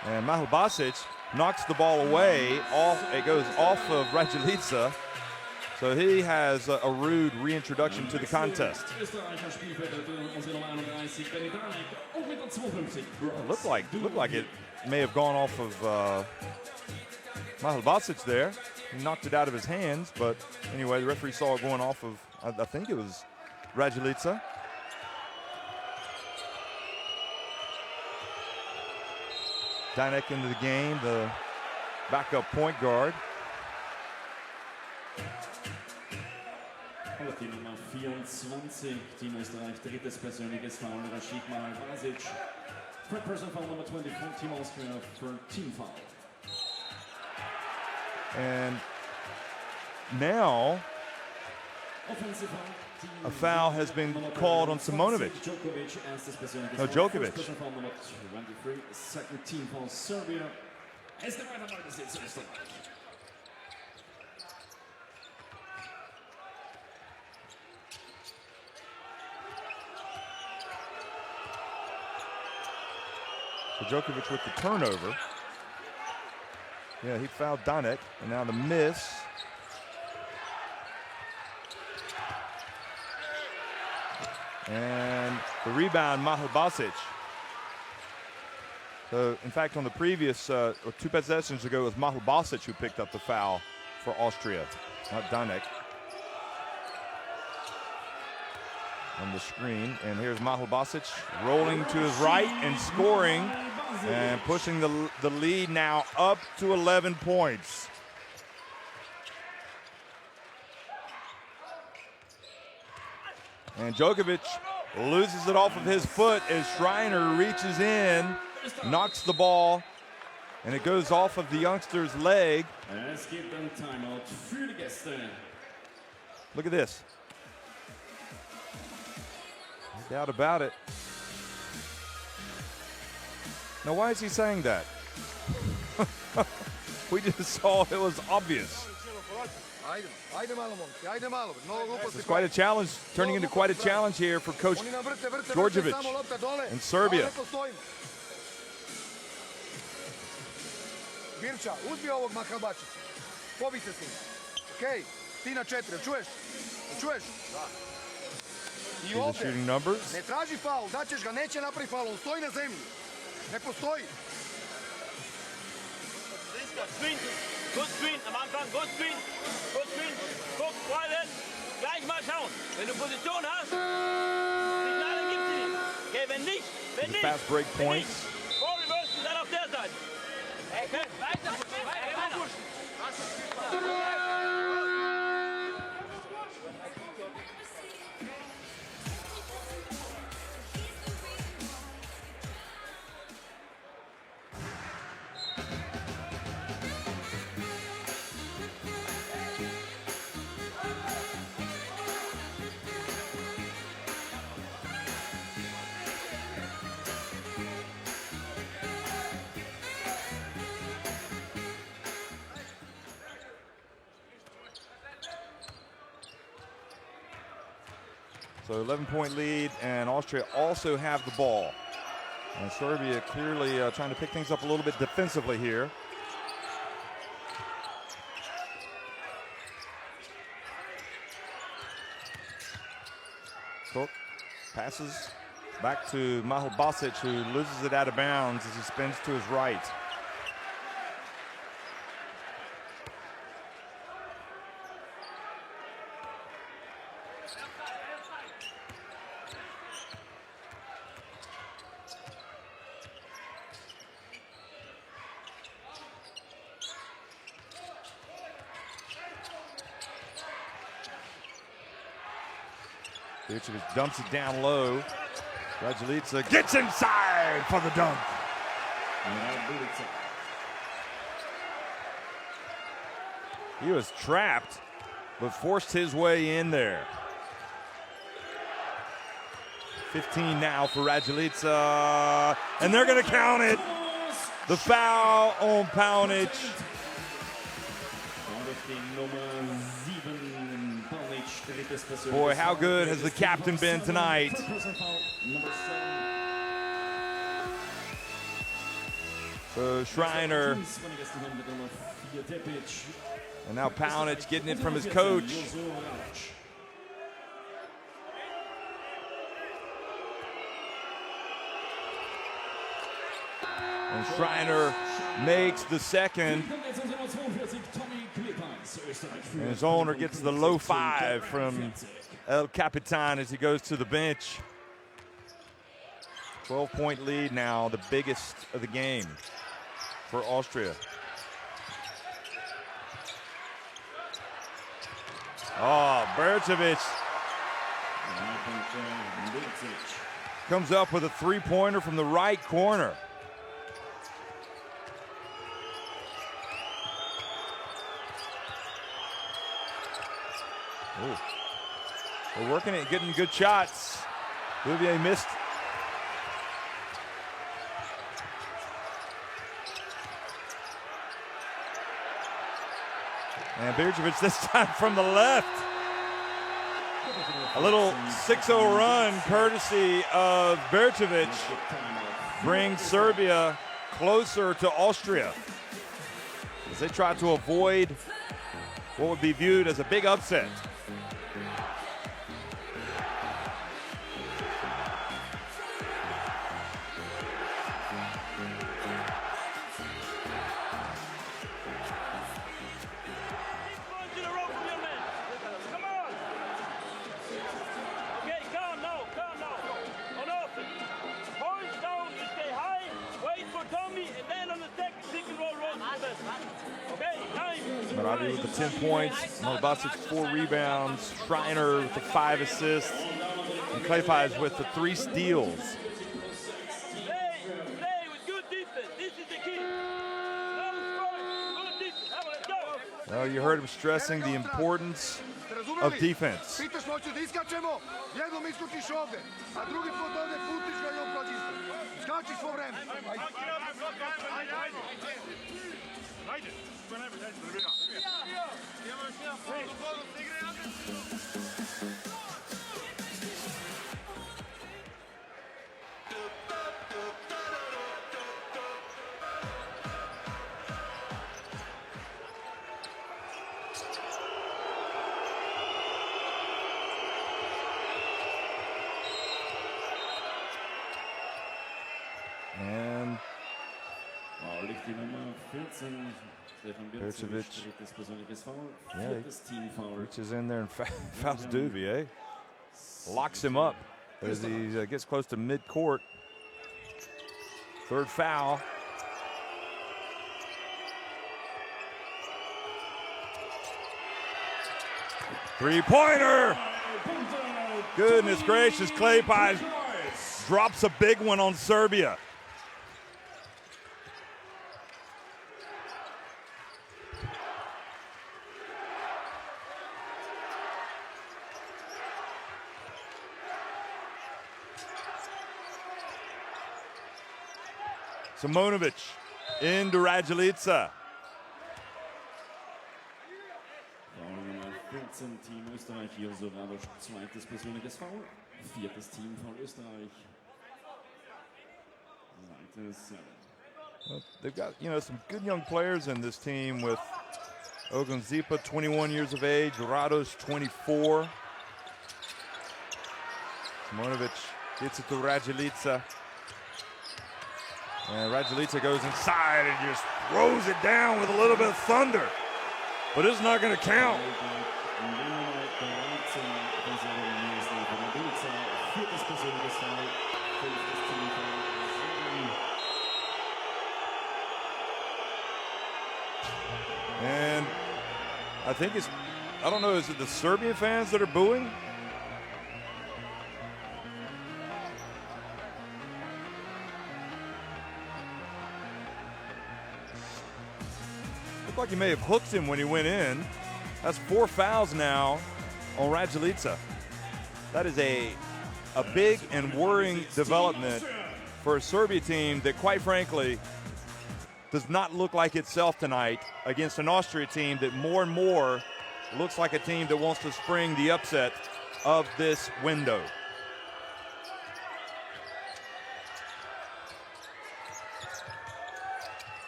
S1: And Mahal Basic knocks the ball away. It goes off of Raduljica. So he has a rude reintroduction to the contest. It looked like it may have gone off of Mahal Basic there. He knocked it out of his hands, but anyway, the referee saw it going off of, I think it was Raduljica. Danek into the game, the backup point guard.
S2: Die Nummer 24, Team Österreich, drittes persönliches Foul, Rashid Mahal Basic. Third person foul number 24, Team Austria for team foul.
S1: And now a foul has been called on Simonovic. No, Djokovic.
S2: Second team for Serbia.
S1: So Djokovic with the turnover. Yeah, he fouled Danek, and now the miss. And the rebound, Mahal Basic. So, in fact, on the previous, or 2 possessions ago, it was Mahal Basic who picked up the foul for Austria, not Danek. On the screen, and here's Mahal Basic rolling to his right and scoring, and pushing the lead now up to 11 points. And Djokovic loses it off of his foot as Schreiner reaches in, knocks the ball, and it goes off of the youngster's leg. Look at this. No doubt about it. Now, why is he saying that? We just saw it was obvious. It's quite a challenge, turning into quite a challenge here for Coach Djordjevic in Serbia.
S4: Birča, uzmi ovog Mahalbačića. Pobi se s njim. Okej, ti na 4, čuješ? Čuješ? Da. I ovdje, ne traži faul, daćeš ga, neće napravi faul, on stoji na zemlji. Ne postoji.
S3: Good screen, am Anfang, good screen, guck, Freuden, gleich mal schauen. Wenn du Position hast, Signale gibst du ihm. Okay, wenn nicht,
S1: fast break points.
S3: Vor reverse, dann auf der Seite. Okay, weiter.
S1: So 11-point lead, and Austria also have the ball. And Serbia clearly trying to pick things up a little bit defensively here. Cook passes back to Mahal Basic, who loses it out of bounds as he spins to his right. Birčević dumps it down low. Raduljica gets inside for the dunk. He was trapped, but forced his way in there. 15 now for Raduljica, and they're going to count it. The foul on Paunic. Boy, how good has the captain been tonight? So Schreiner. And now Paunic getting it from his coach. And Schreiner makes the second. And his owner gets the low five from El Capitan as he goes to the bench. 12-point lead now, the biggest of the game for Austria. Oh, Birčević comes up with a three-pointer from the right corner. Ooh. They're working it, getting good shots. Bouvier missed. And Birčević this time from the left. A little 6-0 run courtesy of Birčević brings Serbia closer to Austria as they try to avoid what would be viewed as a big upset. Maradi with the 10 points, Malbasic 4 rebounds, Schreiner with the 5 assists, and Klefaj with the 3 steals.
S3: Play with good defense. This is the key. No scoring. Good defense. Let's go.
S1: Well, you heard him stressing the importance of defense.
S4: Pitaš hoću da iskačemo, jednom iskočiš ovde, a drugi put ovde putiš ga i on prođe isto. Skači svo vreme. Ajde.
S1: And Birčević, reaches in there and fouls Bouvier. Locks him up as he gets close to mid-court. Third foul. Three-pointer! Goodness gracious, Klefaj drops a big one on Serbia. Simonovic into Raduljica.
S2: 16, Team Österreich, Josu Radosch, zweites persönliches Foul. Viertes Team von Österreich.
S1: Well, they've got, some good young players in this team with Ogunzipa, 21 years of age, Rados, 24. Simonovic gets it to Raduljica. And Raduljica goes inside and just throws it down with a little bit of thunder. But it's not going to count. And I think I don't know, is it the Serbian fans that are booing? Looked like he may have hooked him when he went in. That's 4 fouls now on Raduljica. That is a big and worrying development for a Serbia team that, quite frankly, does not look like itself tonight against an Austria team that more and more looks like a team that wants to spring the upset of this window.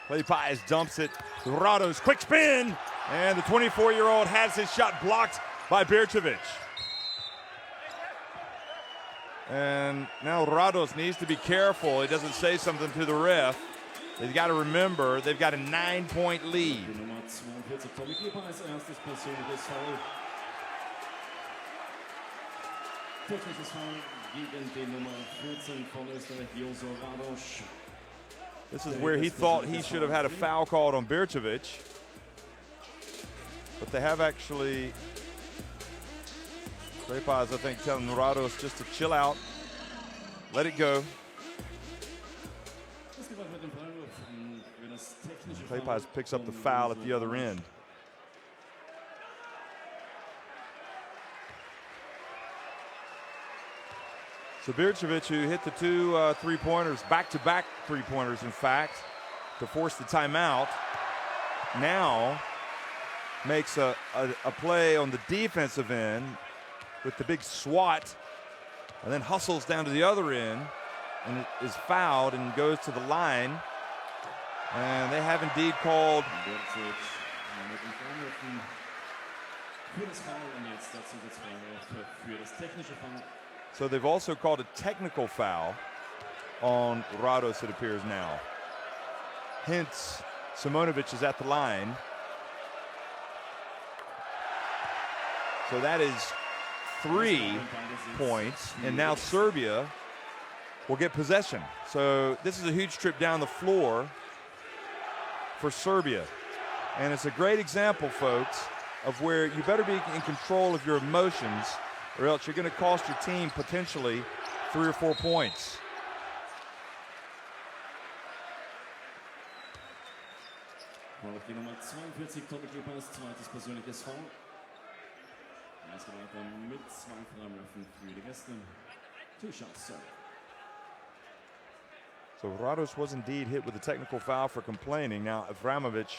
S1: Kleipais dumps it. Rados, quick spin, and the 24-year-old has his shot blocked by Birčević. And now Rados needs to be careful he doesn't say something to the ref. They've got to remember they've got a 9-point lead. This is where he thought he should have had a foul called on Birčević. But they have actually, Kleipais, I think, telling Rados just to chill out, let it go. Kleipais picks up the foul at the other end. So Birčević, who hit the 2 three-pointers, back-to-back three-pointers, in fact, to force the timeout, now makes a play on the defensive end with the big swat, and then hustles down to the other end and is fouled and goes to the line. And they have indeed called so they've also called a technical foul on Rados, it appears now. Hence, Simonovic is at the line. So that is 3 points, and now Serbia will get possession. So this is a huge trip down the floor for Serbia. And it's a great example, folks, of where you better be in control of your emotions, or else you're going to cost your team potentially 3 or 4 points. So Rados was indeed hit with a technical foul for complaining. Now Avramovic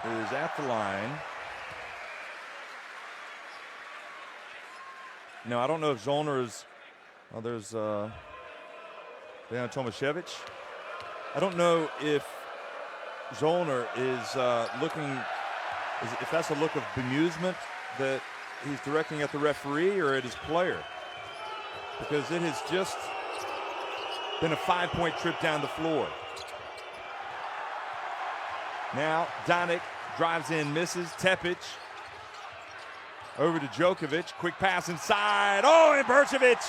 S1: is at the line. Now I don't know if Zollner is, well, there's Dejan Tomašević. I don't know if Zollner is looking, if that's a look of bemusement that he's directing at the referee or at his player, because it has just been a 5-point trip down the floor. Now Danic drives in, misses. Tepic over to Djokovic. Quick pass inside. Oh, and Birčević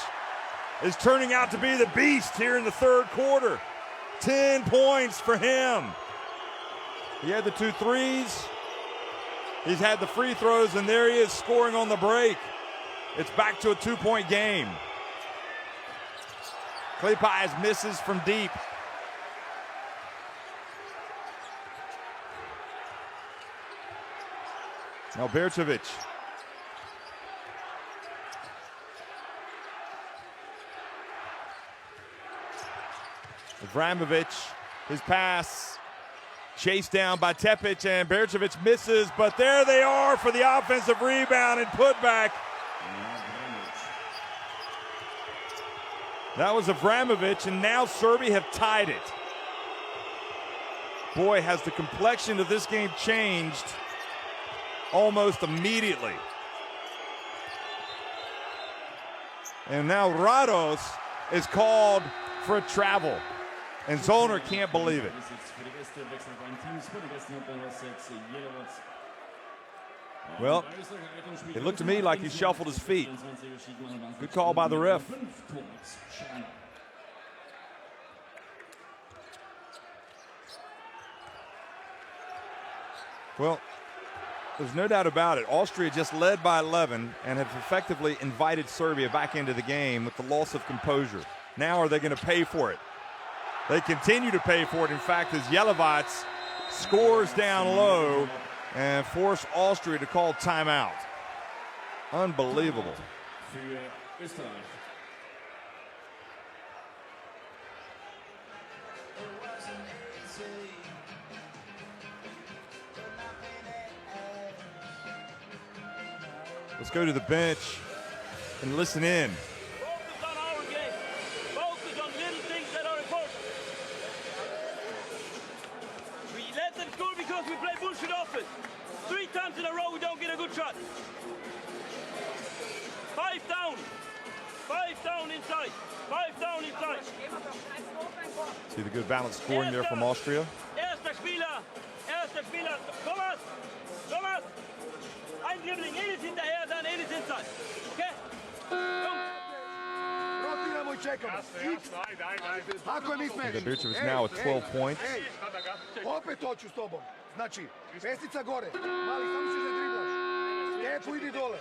S1: is turning out to be the beast here in the third quarter. 10 points for him. He had the 2 threes. He's had the free throws, and there he is scoring on the break. It's back to a 2-point game. Kleipais misses from deep. Now Birčević. Avramovic, his pass Chased down by Tepic, and Bercevic misses, but there they are for the offensive rebound and putback. That was Avramovic, and now Serbia have tied it. Boy, has the complexion of this game changed almost immediately. And now Rados is called for a travel, and Zollner can't believe it. Well, it looked to me like he shuffled his feet. Good call by the ref. Well, there's no doubt about it. Austria just led by 11 and have effectively invited Serbia back into the game with the loss of composure. Now are they going to pay for it? They continue to pay for it. In fact, as Jelevac scores down low and force Austria to call timeout. Unbelievable. Let's go to the bench and listen in.
S3: Focus on our game. Focus on little things that are important. We let them score because we play bullshit offense. 3 times in a row we don't get a good shot. 5 down. 5 down inside. 5 down inside.
S1: See the good balanced scoring there from Austria.
S3: Erster Spieler. Thomas. Ein Dribbling, eines hinterher, dann eines inside. Okay?
S4: Rotiramo i čekamo. Ako je mismatch.
S1: Bercevic now with 12 points.
S4: Opet hoću s tobom. Znači, pestica gore. Mali, samo ćeš da driblaš. Lijepo idi dole.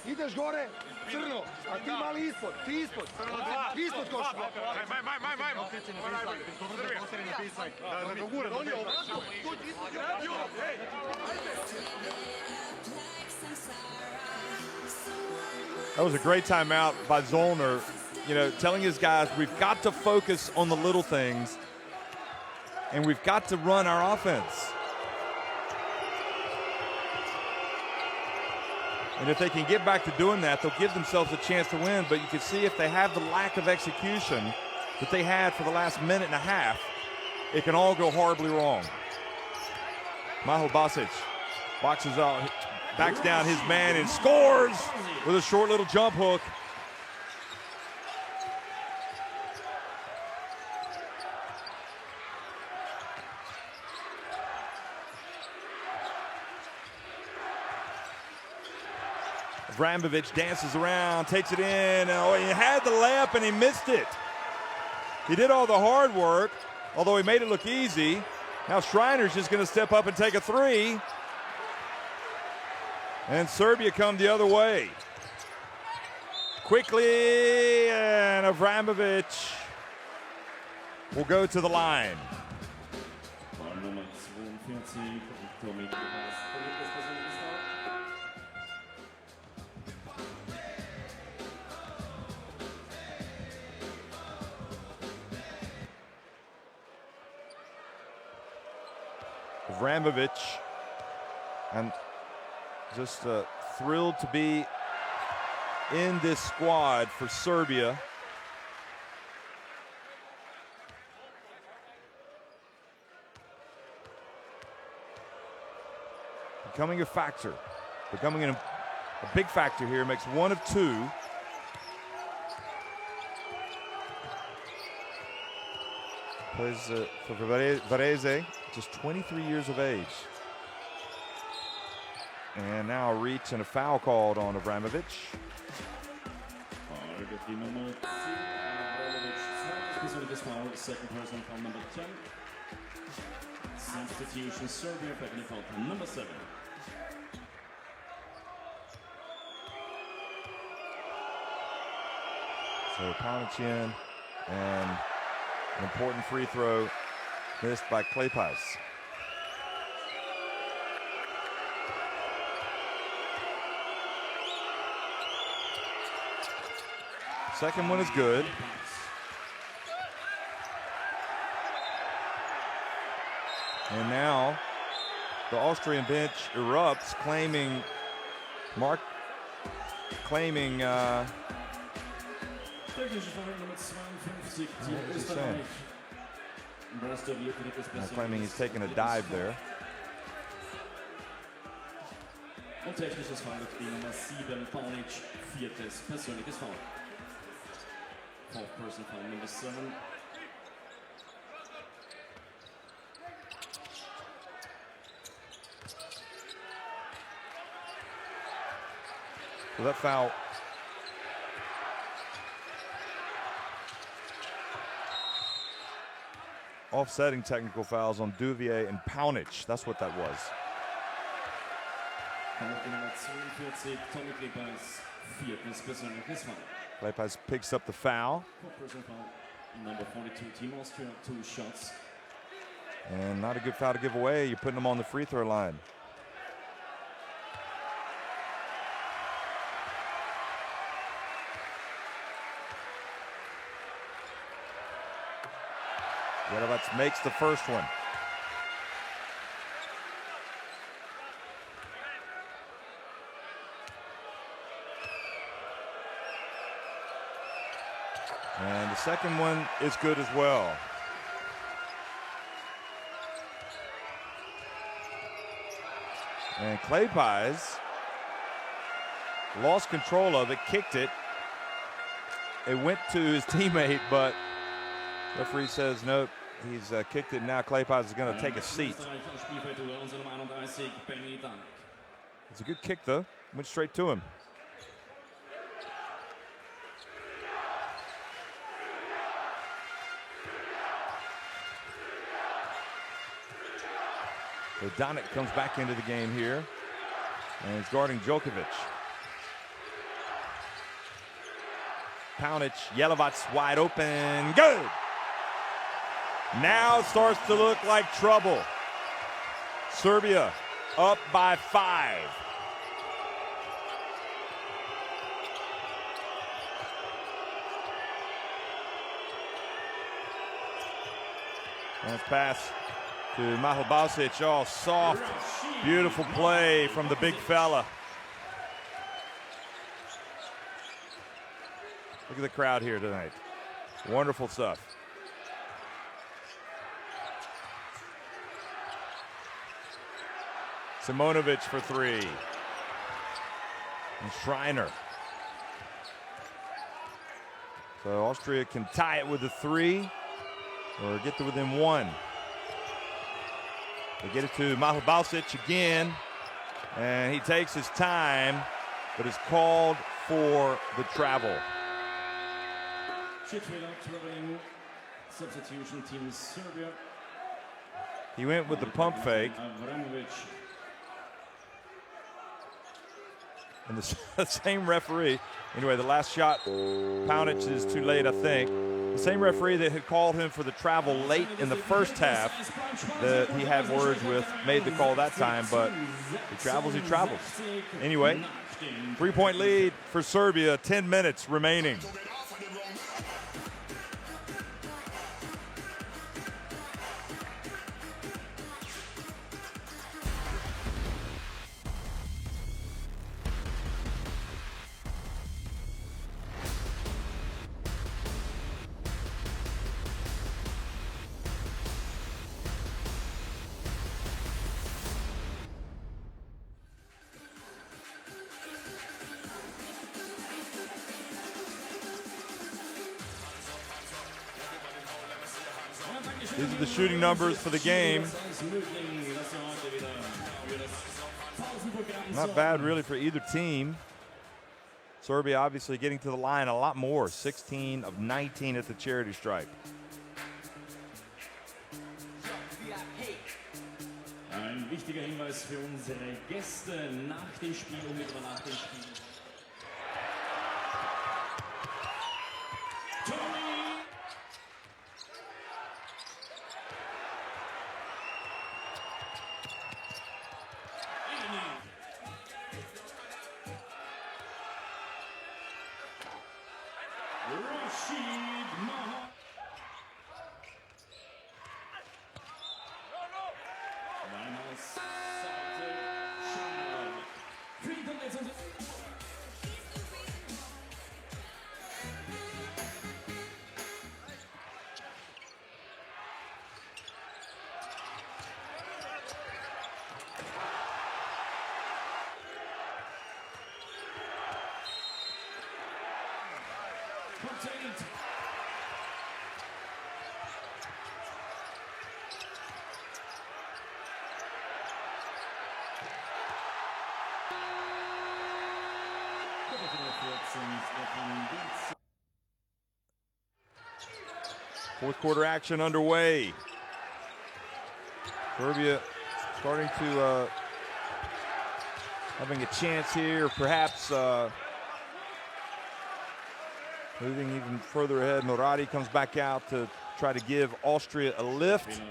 S4: Ideš gore, crno. A ti mali ispod, ti ispod. Ispod koša.
S1: That was a great timeout by Zollner, telling his guys we've got to focus on the little things and we've got to run our offense. And if they can get back to doing that, they'll give themselves a chance to win. But you can see if they have the lack of execution that they had for the last minute and a half, it can all go horribly wrong. Maho Basic boxes out, backs down his man and scores with a short little jump hook. Avramovic dances around, takes it in. Oh, he had the layup and he missed it. He did all the hard work, although he made it look easy. Now Schreiner's just going to step up and take a 3. And Serbia come the other way. Quickly, and Avramovic will go to the line. Avramovic, and just thrilled to be in this squad for Serbia. Becoming a factor, becoming a big factor here, makes 1 of 2. Plays for Varese, just 23 years of age. And now a reach and a foul called on Avramovic. Second person foul number 10. Substitution Serbia, technical foul number 7. So Panachian, and an important free throw missed by Klepas. Second one is good. And now the Austrian bench erupts, claiming
S2: Technische Foul Nummer 52, Team
S1: What was he
S2: Österreich.
S1: saying? Claiming he's taking a dive there.
S2: Und technisches Foul durch die Nummer 7, Panic, viertes persönliches Foul. Fourth person foul Nummer 7.
S1: So that foul. Offsetting technical fouls on Duvier and Paunic. That's what that was.
S2: Nummer 42, Tommy Kleppers, viertes persönliches Foul.
S1: Kleppers picks up the foul.
S2: Fourth person foul Number 42, Team Austria, 2 shots.
S1: And not a good foul to give away. You're putting them on the free throw line. Yelovats makes the first one. And the second one is good as well. And Kleppers lost control of it, kicked it. It went to his teammate, but referee says nope. He's kicked it. Now Kleppers is going to take a seat. It's a good kick, though. Went straight to him. So Donick comes back into the game here, and he's guarding Djokovic. Paunic, Yelovats wide open, good! Now starts to look like trouble. Serbia up by 5. Nice pass to Mahal Bausic. Oh, soft, beautiful play from the big fella. Look at the crowd here tonight. Wonderful stuff. Simonovic for 3. And Schreiner. So Austria can tie it with a 3 or get to within 1. They get it to Mahal Bausic again, and he takes his time, but is called for the travel.
S2: Substitution Team Serbia.
S1: He went with the pump fake. And the same referee, anyway, the last shot, Paunic is too late, I think. The same referee that had called him for the travel late in the first half that he had words with made the call that time, but he travels, he travels. Anyway, 3-point lead for Serbia, 10 minutes remaining. These are the shooting numbers for the game. Not bad really for either team. Serbia obviously getting to the line a lot more, 16 of 19 at the charity stripe.
S2: Ein wichtiger Hinweis für unsere Gäste nach dem Spiel, unmittelbar nach dem Spiel. Contained.
S1: Fourth quarter action underway. Serbia starting to having a chance here, perhaps moving even further ahead. Moradi comes back out to try to give Austria a lift.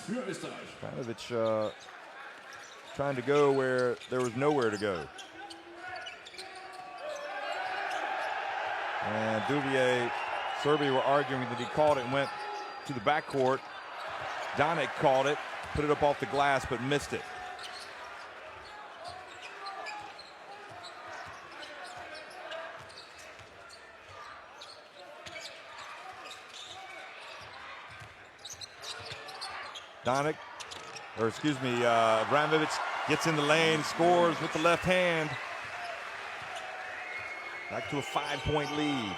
S1: Ivanovic trying to go where there was nowhere to go. And Duvier, Serbia were arguing that he called it and went to the backcourt. Donic called it, put it up off the glass, but missed it. Donic, or excuse me, Abramovic gets in the lane, scores with the left hand. Back to a 5-point lead.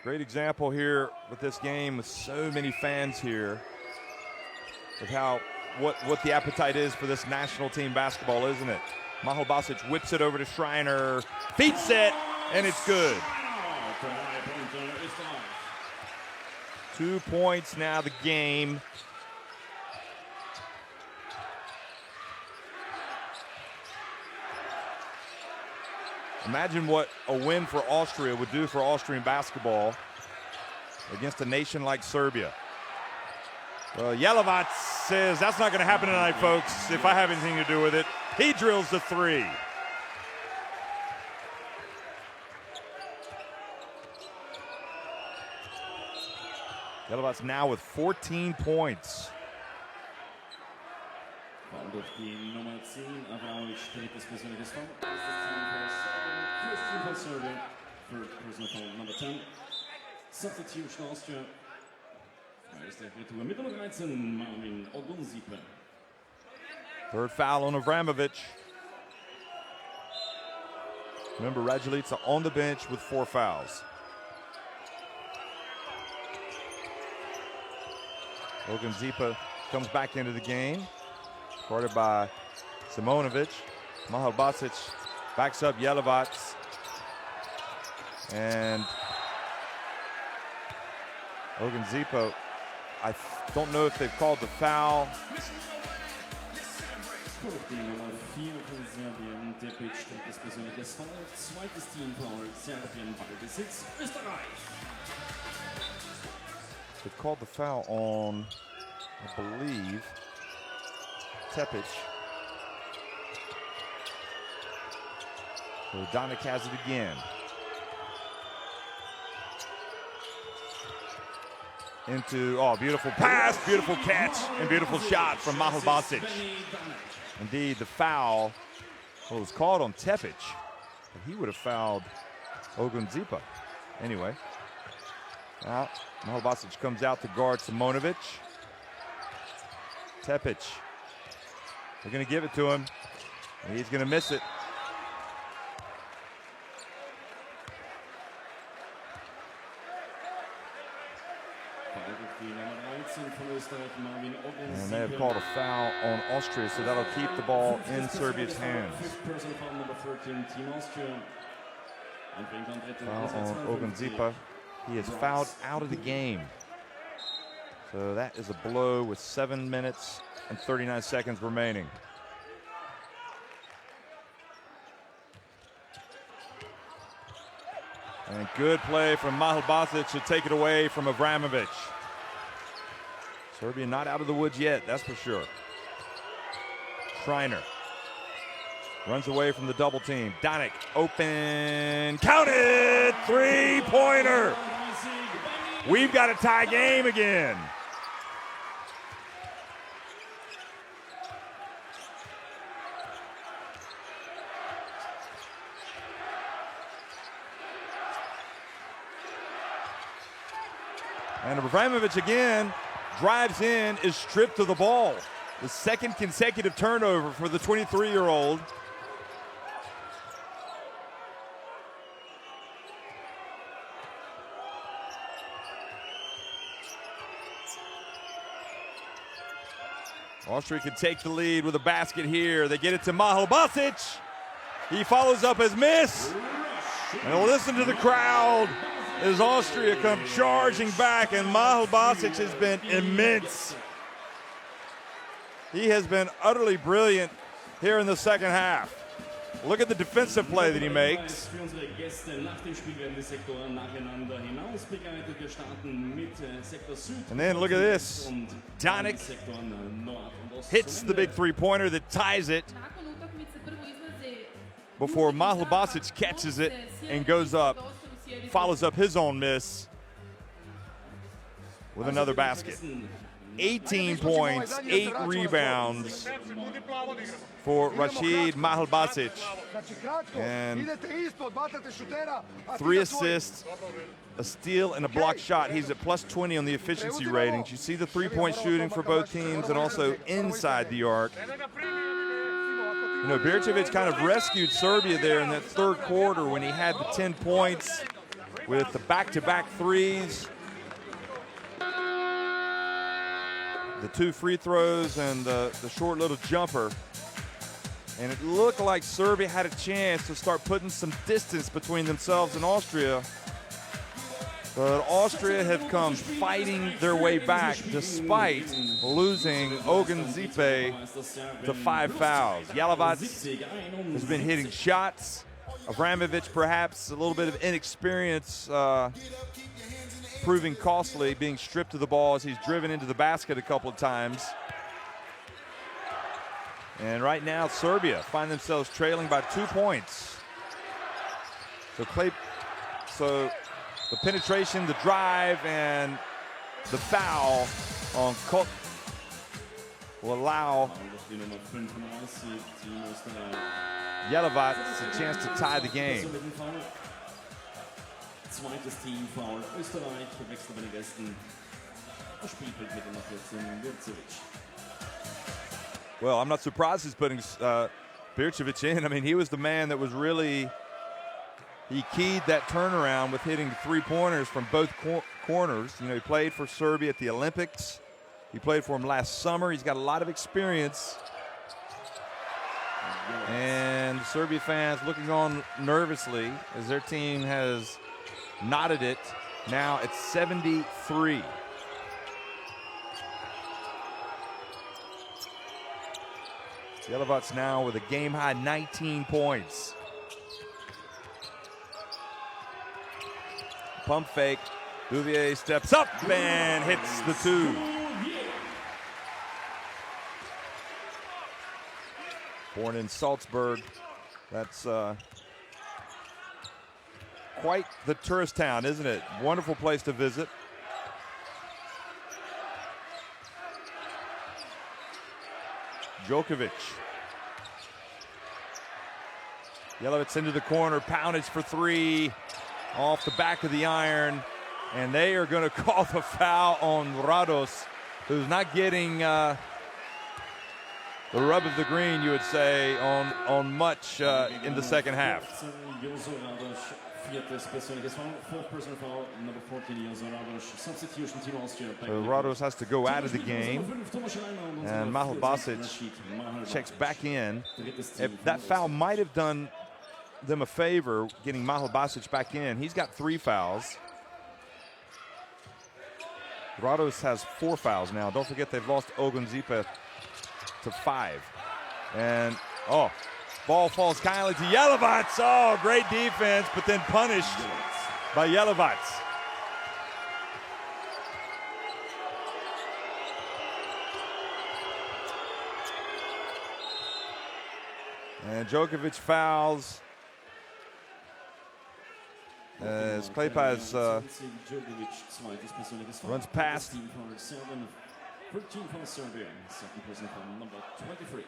S1: Great example here with this game with so many fans here of how what the appetite is for this national team basketball, isn't it? Mahal Basic whips it over to Schreiner, feet set, and it's good. 2 points now the game. Imagine what a win for Austria would do for Austrian basketball against a nation like Serbia. Well, Jelevac says that's not going to happen tonight, folks, if I have anything to do with it. He drills the three. Jelevac now with 14 points.
S2: Auf die Nummer 10, Abramovic, drittes persönliches Foul. First team for Serbia for personal foul number 10. Substitution Austria. Da ist der Retour mit Nummer 13, Marvin Ogunzipe.
S1: Third foul on Abramovic. Remember, Raduljica on the bench with 4 fouls. Ogunzipe comes back into the game. Guarded by Simonovic. Mahal Basic backs up Jelevac. And Ogunzipe, I don't know if they've called the foul.
S2: Die Nummer 4 von Serbien, Tepic, drittes persönliches Foul. Zweites Teamfoul, Serbien, Ballbesitz, Österreich.
S1: They've called the foul on, I believe, Tepic. So Donic has it again. Into, oh, beautiful pass, beautiful catch, and beautiful shot from Mahal Basic. Indeed, the foul was called on Tepic, but he would have fouled Ogunzipe. Anyway, now Mahal Basic comes out to guard Simonovic. Tepic, they're going to give it to him, and he's going to miss it. And they have called a foul on Austria, so that'll keep the ball in Serbia's hands. Foul on Ogunzipe. He is fouled out of the game. So that is a blow with 7 minutes and 39 seconds remaining. And good play from Mahal Basic to take it away from Abramovic. Serbia not out of the woods yet, that's for sure. Schreiner runs away from the double team. Donic open, counted, three-pointer. We've got a tie game again. And Abramovich again drives in, is stripped of the ball. The second consecutive turnover for the 23-year-old. Austria can take the lead with a basket here. They get it to Mahal Basic. He follows up his miss. And listen to the crowd as Austria come charging back, and Mahal Basic has been immense. He has been utterly brilliant here in the second half. Look at the defensive play that he makes. And then look at this. Danik hits the big three-pointer that ties it before Mahal Basic catches it and goes up, follows up his own miss with another basket. 18 points, 8 rebounds for Rashid Mahal Basic, and 3 assists, a steal, and a block shot. He's at plus 20 on the efficiency ratings. You see the three-point shooting for both teams and also inside the arc. You know, Birčević kind of rescued Serbia there in that third quarter when he had the 10 points with the back-to-back threes, the 2 free throws, and the short little jumper. And it looked like Serbia had a chance to start putting some distance between themselves and Austria. But Austria have come fighting their way back despite losing Ogun Zipe to 5 fouls. Jalovac has been hitting shots. Abramovich perhaps a little bit of inexperience proving costly, being stripped of the ball as he's driven into the basket a couple of times. And right now Serbia find themselves trailing by 2 points. So the penetration, the drive, and the foul on Kok will allow Jalovac a chance to tie the game.
S2: Zweites Teamfoul. Österreich wechselt bei den Gästen. Das Spielfeld wird noch jetzt in Birčević.
S1: Well, I'm not surprised he's putting Birčević in. I mean, he was the man that was really, he keyed that turnaround with hitting 3-pointers from both corners. You know, he played for Serbia at the Olympics. He played for him last summer. He's got a lot of experience. And Serbia fans looking on nervously as their team has knotted it. Now it's 73. Jalovac now with a game-high 19 points. Pump fake. Bouvier steps up and hits the 2. Born in Salzburg. That's quite the tourist town, isn't it? Wonderful place to visit. Djokovic. Jalovac into the corner, poundage for 3, off the back of the iron, and they are going to call the foul on Rados, who's not getting the rub of the green, you would say, on much in the second half. So Rados has to go out of the game, and Mahal Basic checks back in. That foul might have done them a favor, getting Mahal Basic back in. He's got 3 fouls. Rados has 4 fouls now. Don't forget they've lost Ogun Zipe to 5. And, ball falls kindly to Jalovac. Oh, great defense, but then punished by Jalovac. And Djokovic fouls as Klejpaz runs past.
S2: 13 for Serbia, second person from number 23.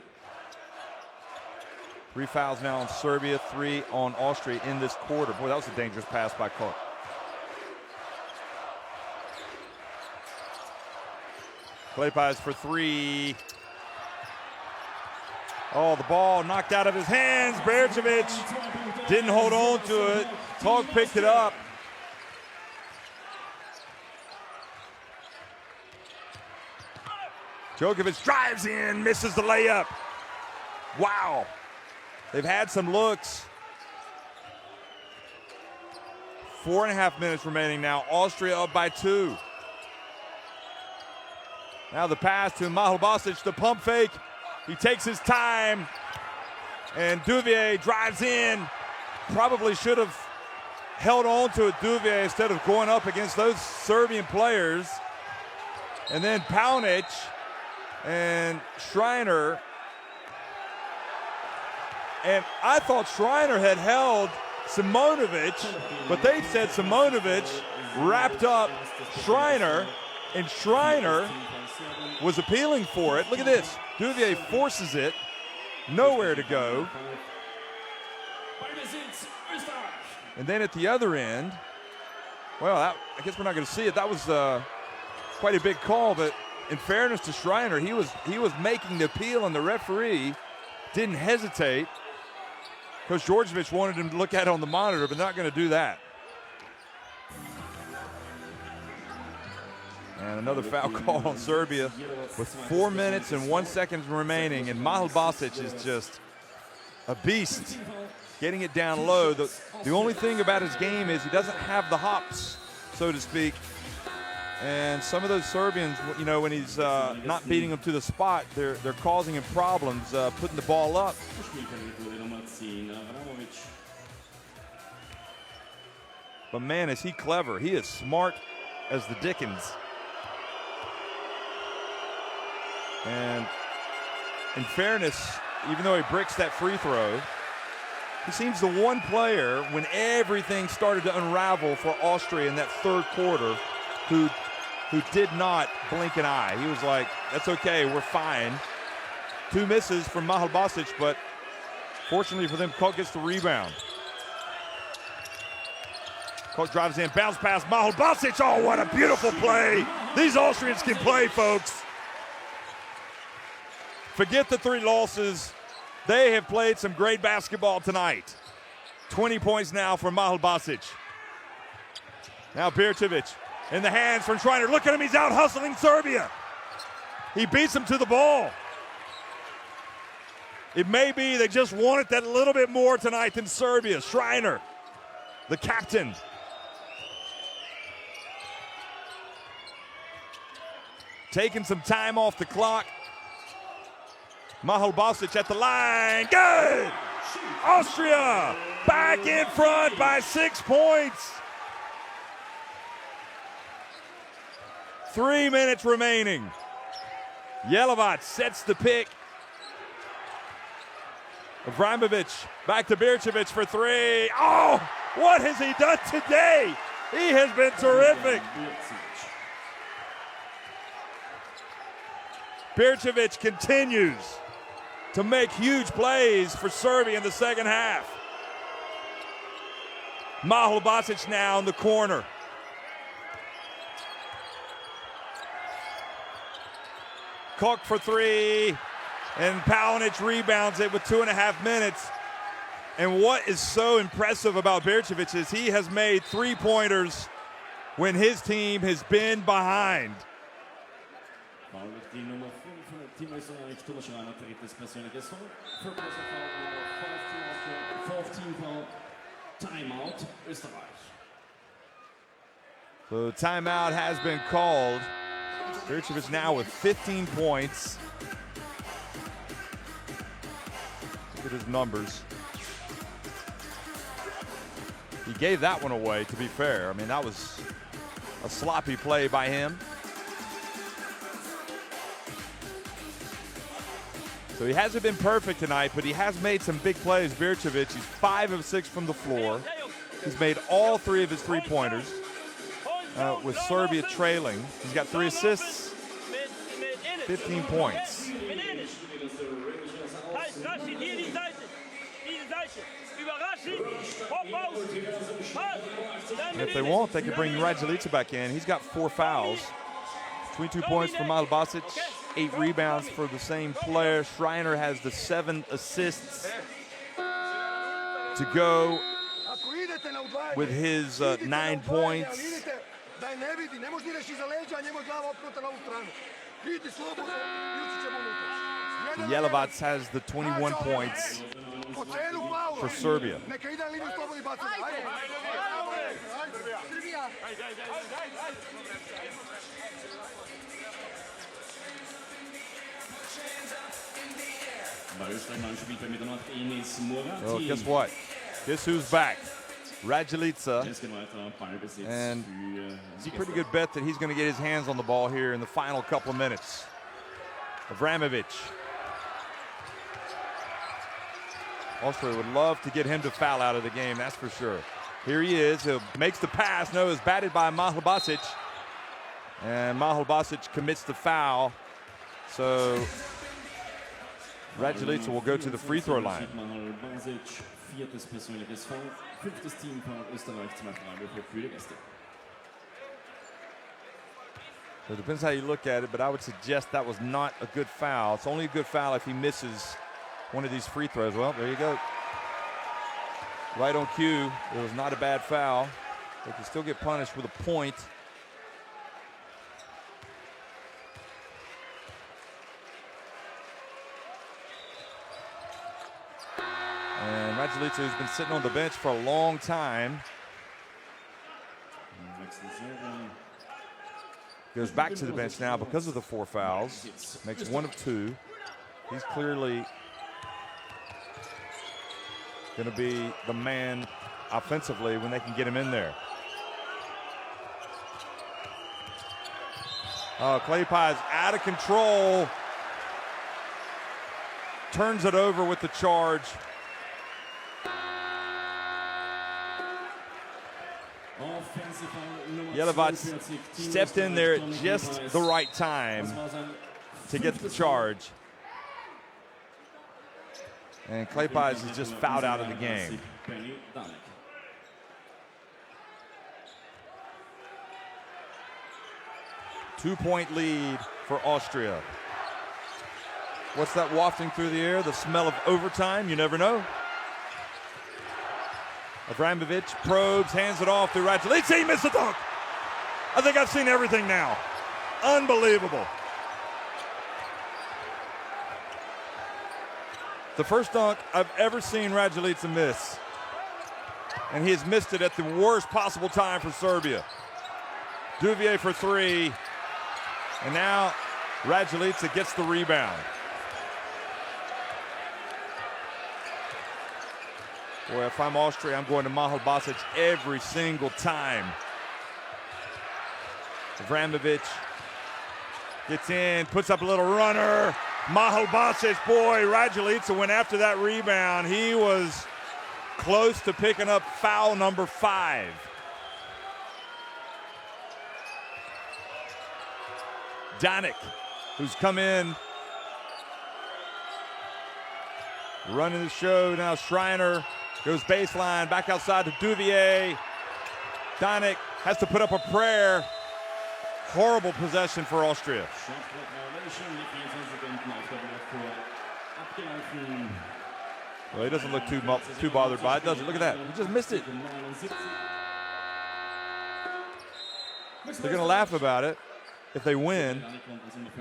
S1: 3 fouls now on Serbia, 3 on Austria in this quarter. Boy, that was a dangerous pass by Kok. Kleypas for three. Oh, the ball knocked out of his hands. Berčević didn't hold on to it. Tog picked it up. Djokovic drives in, misses the layup. Wow. They've had some looks. 4.5 minutes remaining now. Austria up by 2. Now the pass to Mahal Basic, the pump fake. He takes his time, and Duvier drives in. Probably should have held on to it, Duvier, instead of going up against those Serbian players. And then Paunic and Schreiner. And I thought Schreiner had held Simonovic, but they said Simonovic wrapped up Schreiner, and Schreiner was appealing for it. Look at this. Duvier forces it. Nowhere to go. And then at the other end, well, I guess we're not going to see it. That was quite a big call, but in fairness to Schreiner, he was making the appeal, and the referee didn't hesitate. Coach Djordjevic wanted him to look at it on the monitor, but not going to do that. And another foul call on Serbia with 4 minutes and 1 second remaining, and Mahal Basic is just a beast, getting it down low. The only thing about his game is he doesn't have the hops, so to speak. And some of those Serbians, you know, when he's not beating them to the spot, they're causing him problems, putting the ball up. But man, is he clever. He is smart as the dickens. And in fairness, even though he bricks that free throw, he seems the one player when everything started to unravel for Austria in that third quarter who did not blink an eye. He was like, that's okay, we're fine. 2 misses from Mahal Basic, but fortunately for them, Kok gets the rebound. Kok drives in, bounce pass, Mahal Basic. Oh, what a beautiful play. These Austrians can play, folks. Forget the 3 losses. They have played some great basketball tonight. 20 points now for Mahal Basic. Now Berčević in the hands from Schreiner. Look at him, he's out hustling Serbia. He beats him to the ball. It may be they just wanted that little bit more tonight than Serbia. Schreiner, the captain. Taking some time off the clock. Mahal Basic at the line. Good! Austria back in front by 6 points. 3 minutes remaining. Jelavat sets the pick. Abramovic back to Berčević for 3. Oh, what has he done today? He has been terrific. Berčević continues to make huge plays for Serbia in the second half. Mahal Basic now in the corner. Kok for 3, and Paunic rebounds it with 2.5 minutes. And what is so impressive about Berčević is he has made 3-pointers when his team has been behind. So timeout has been called. Berčević now with 15 points. Look at his numbers. He gave that one away, to be fair. I mean, that was a sloppy play by him. So he hasn't been perfect tonight, but he has made some big plays. Berčević, he's 5 of 6 from the floor. He's made all 3 of his 3-pointers. With Serbia trailing. He's got 3 assists, 15 points. And if they want, they could bring Raduljica back in. He's got 4 fouls. 22 points for Mahal Basic, 8 rebounds for the same player. Schreiner has the 7 assists to go with his 9 points. Jelovac has the 21 points for Serbia. Well, guess what? Guess who's back? Raduljica. And it's a pretty good bet that he's going to get his hands on the ball here in the final couple of minutes. Avramovic. Austria would love to get him to foul out of the game, that's for sure. Here he is. He makes the pass. No, it's batted by Mahal Basic. And Mahal Basic commits the foul. So Raduljica will go to the free throw line. So it depends how you look at it, but I would suggest that was not a good foul. It's only a good foul if he misses one of these free throws. Well, there you go. Right on cue. It was not a bad foul. They can still get punished with a point. And Raduljica, who's been sitting on the bench for a long time, goes back to the bench now because of the 4 fouls. Makes 1 of 2. He's clearly going to be the man offensively when they can get him in there. Kleypa is out of control. Turns it over with the charge. Jelovac stepped in there at just the right time to get the charge. And Kleypa is just fouled out of the game. Two-point lead for Austria. What's that wafting through the air? The smell of overtime? You never know. Avramovic probes, hands it off to Raduljica. He missed the dunk. I think I've seen everything now. Unbelievable. The first dunk I've ever seen Raduljica miss. And he has missed it at the worst possible time for Serbia. Duvier for 3. And now Raduljica gets the rebound. Boy, if I'm Austria, I'm going to Mahal Basic every single time. Avramovic gets in, puts up a little runner. Mahal Basic, boy, Raduljica went after that rebound. He was close to picking up foul number 5. Danik, who's come in, running the show. Now Schreiner goes baseline, back outside to Duvier. Danik has to put up a prayer. Horrible possession for Austria. Well, he doesn't look too bothered by it, does he? Look at that. He just missed it. They're going to laugh about it if they win,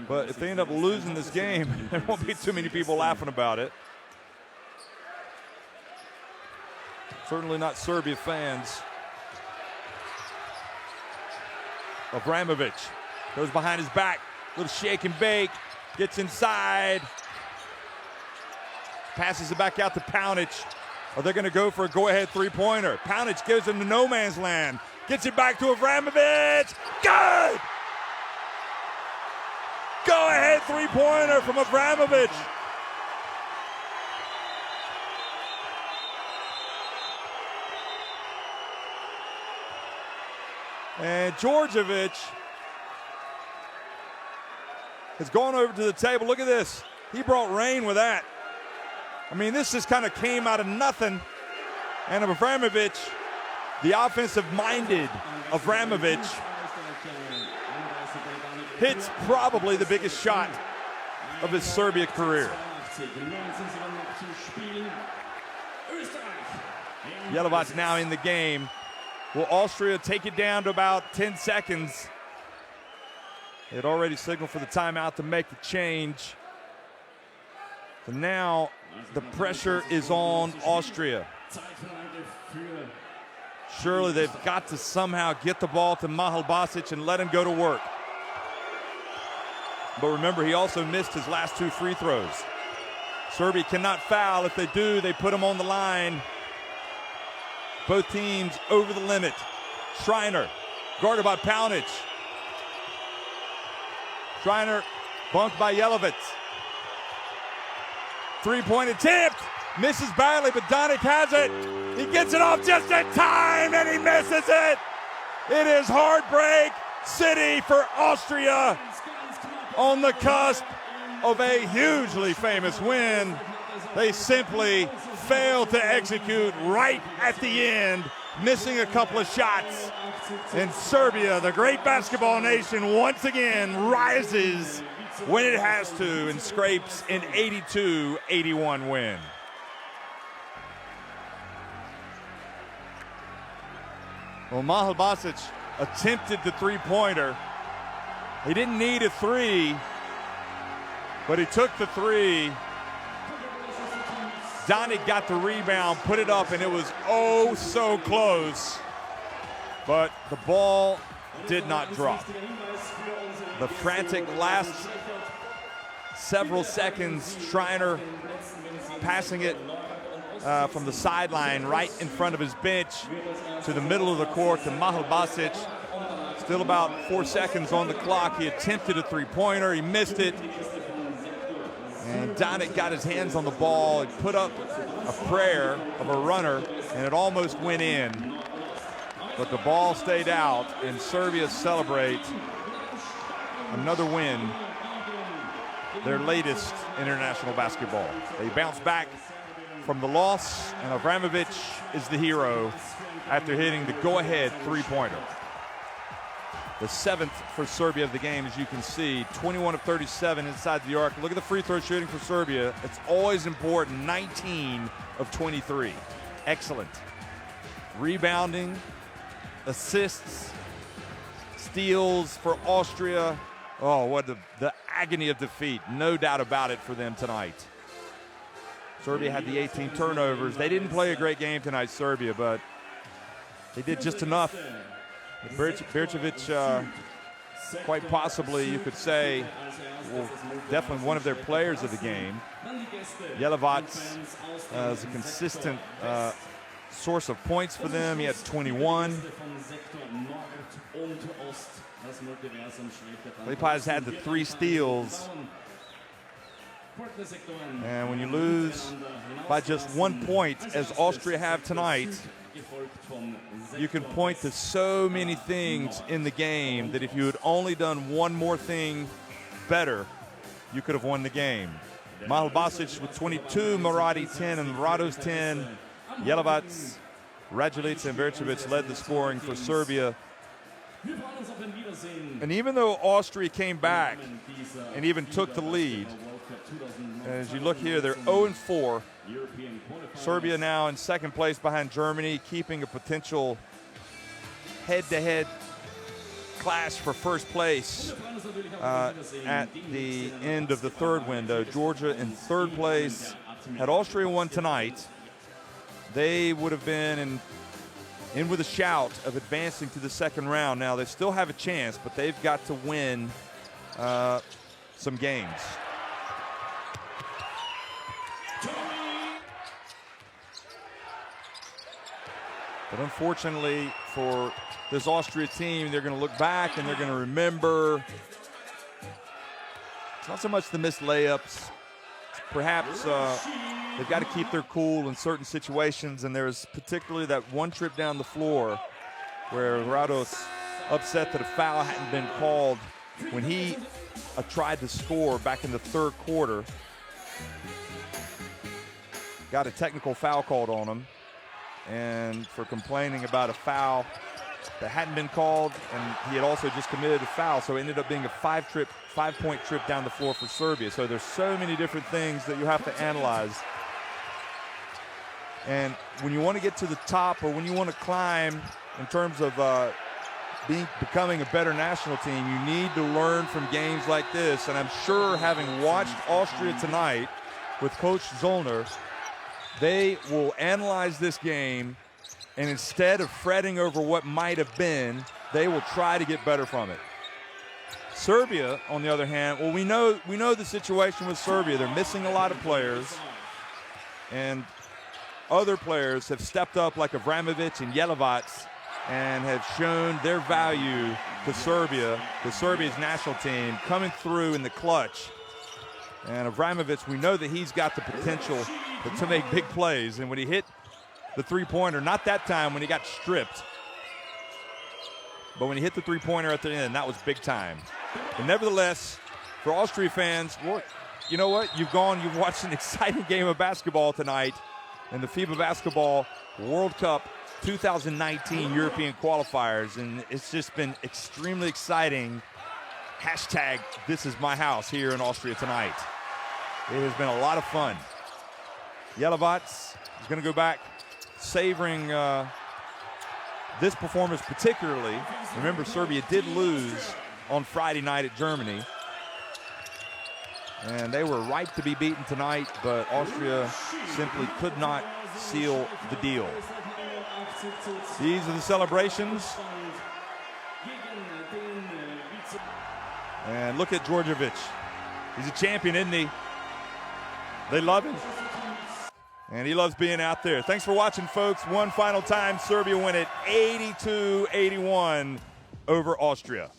S1: but if they end up losing this game, there won't be too many people laughing about it. Certainly not Serbia fans. Avramovic goes behind his back, little shake and bake, gets inside, passes it back out to Paunic. Are they going to go for a go-ahead three-pointer? Paunic gives him to no man's land, gets it back to Avramovic. Good! Go-ahead three-pointer from Avramovic. And Djordjevic has gone over to the table. Look at this. He brought rain with that. I mean, this just kind of came out of nothing. And Avramovic, the offensive-minded Avramovic, hits probably the biggest shot of his Serbia career. Jelovac now in the game. Will Austria take it down to about 10 seconds? They had already signaled for the timeout to make the change. So now the pressure is on Austria. Surely they've got to somehow get the ball to Mahal Basic and let him go to work. But remember, he also missed his last 2 free throws. Serbia cannot foul. If they do, they put him on the line. Both teams over the limit. Schreiner, guarded by Paunic. Schreiner, bunked by Jelovac. Three-point attempt. Misses barely, but Donic has it. He gets it off just in time, and he misses it. It is heartbreak city for Austria on the cusp of a hugely famous win. They simply failed to execute right at the end, missing a couple of shots. And Serbia, the great basketball nation, once again rises when it has to and scrapes an 82-81 win. Well, Mahal Basic attempted the three-pointer. He didn't need a three, but he took the three. Donic got the rebound, put it up, and it was oh so close. But the ball did not drop. The frantic last several seconds, Schreiner passing it from the sideline right in front of his bench to the middle of the court to Mahal Basic. Still about 4 seconds on the clock. He attempted a three-pointer. He missed it. And Donic got his hands on the ball. He put up a prayer of a runner, and it almost went in. But the ball stayed out, and Serbia celebrate another win, their latest international basketball. They bounce back from the loss, and Avramovic is the hero after hitting the go-ahead three-pointer. The 7th for Serbia of the game, as you can see, 21 of 37 inside the arc. Look at the free throw shooting for Serbia. It's always important, 19 of 23. Excellent. Rebounding, assists, steals for Austria. Oh, what the agony of defeat. No doubt about it for them tonight. Serbia had the 18 turnovers. They didn't play a great game tonight, Serbia, but they did just enough. Bercevic, quite possibly, you could say, well, definitely one of their players of the game. Jelovac is a consistent source of points for them. He had 21. Lipaz had the 3 steals. And when you lose by just 1 point, as Austria have tonight, you can point to so many things in the game that if you had only done one more thing better, you could have won the game. Mahal Basic with 22, Maradi 10, and Rado's 10. Jelovac, Radjulic, and Bercevic led the scoring for Serbia. And even though Austria came back and even took the lead, as you look here, they're 0-4. Serbia now in second place behind Germany, keeping a potential head-to-head clash for first place at the end of the third window. Georgia in third place. Had Austria won tonight, they would have been in with a shout of advancing to the second round. Now, they still have a chance, but they've got to win some games. But unfortunately for this Austria team, they're going to look back and they're going to remember it's not so much the missed layups. Perhaps they've got to keep their cool in certain situations, and there's particularly that one trip down the floor where Rados upset that a foul hadn't been called when he tried to score back in the third quarter. Got a technical foul called on him, and for complaining about a foul that hadn't been called, and he had also just committed a foul, so it ended up being a five-point trip down the floor for Serbia. So there's so many different things that you have to analyze. And when you want to get to the top, or when you want to climb in terms of becoming a better national team, you need to learn from games like this. And I'm sure, having watched Austria tonight with Coach Zollner, they will analyze this game, and instead of fretting over what might have been, they will try to get better from it. Serbia, on the other hand, well, we know the situation with Serbia. They're missing a lot of players, and other players have stepped up, like Avramovic and Jelivac, and have shown their value to Serbia's national team, coming through in the clutch. And Avramovic, we know that he's got the potential to make big plays. And when he hit the three-pointer, not that time when he got stripped, but when he hit the three-pointer at the end, that was big time. But nevertheless, for Austria fans, well, you know what? You've watched an exciting game of basketball tonight in the FIBA Basketball World Cup 2019 European Qualifiers, and it's just been extremely exciting. Hashtag this is my house here in Austria tonight. It has been a lot of fun. Jelivac is going to go back savoring this performance particularly. Remember, Serbia did lose on Friday night at Germany, and they were right to be beaten tonight, but Austria simply could not seal the deal. These are the celebrations. And look at Djordjevic. He's a champion, isn't he? They love him. And he loves being out there. Thanks for watching, folks. One final time, Serbia win it 82-81 over Austria.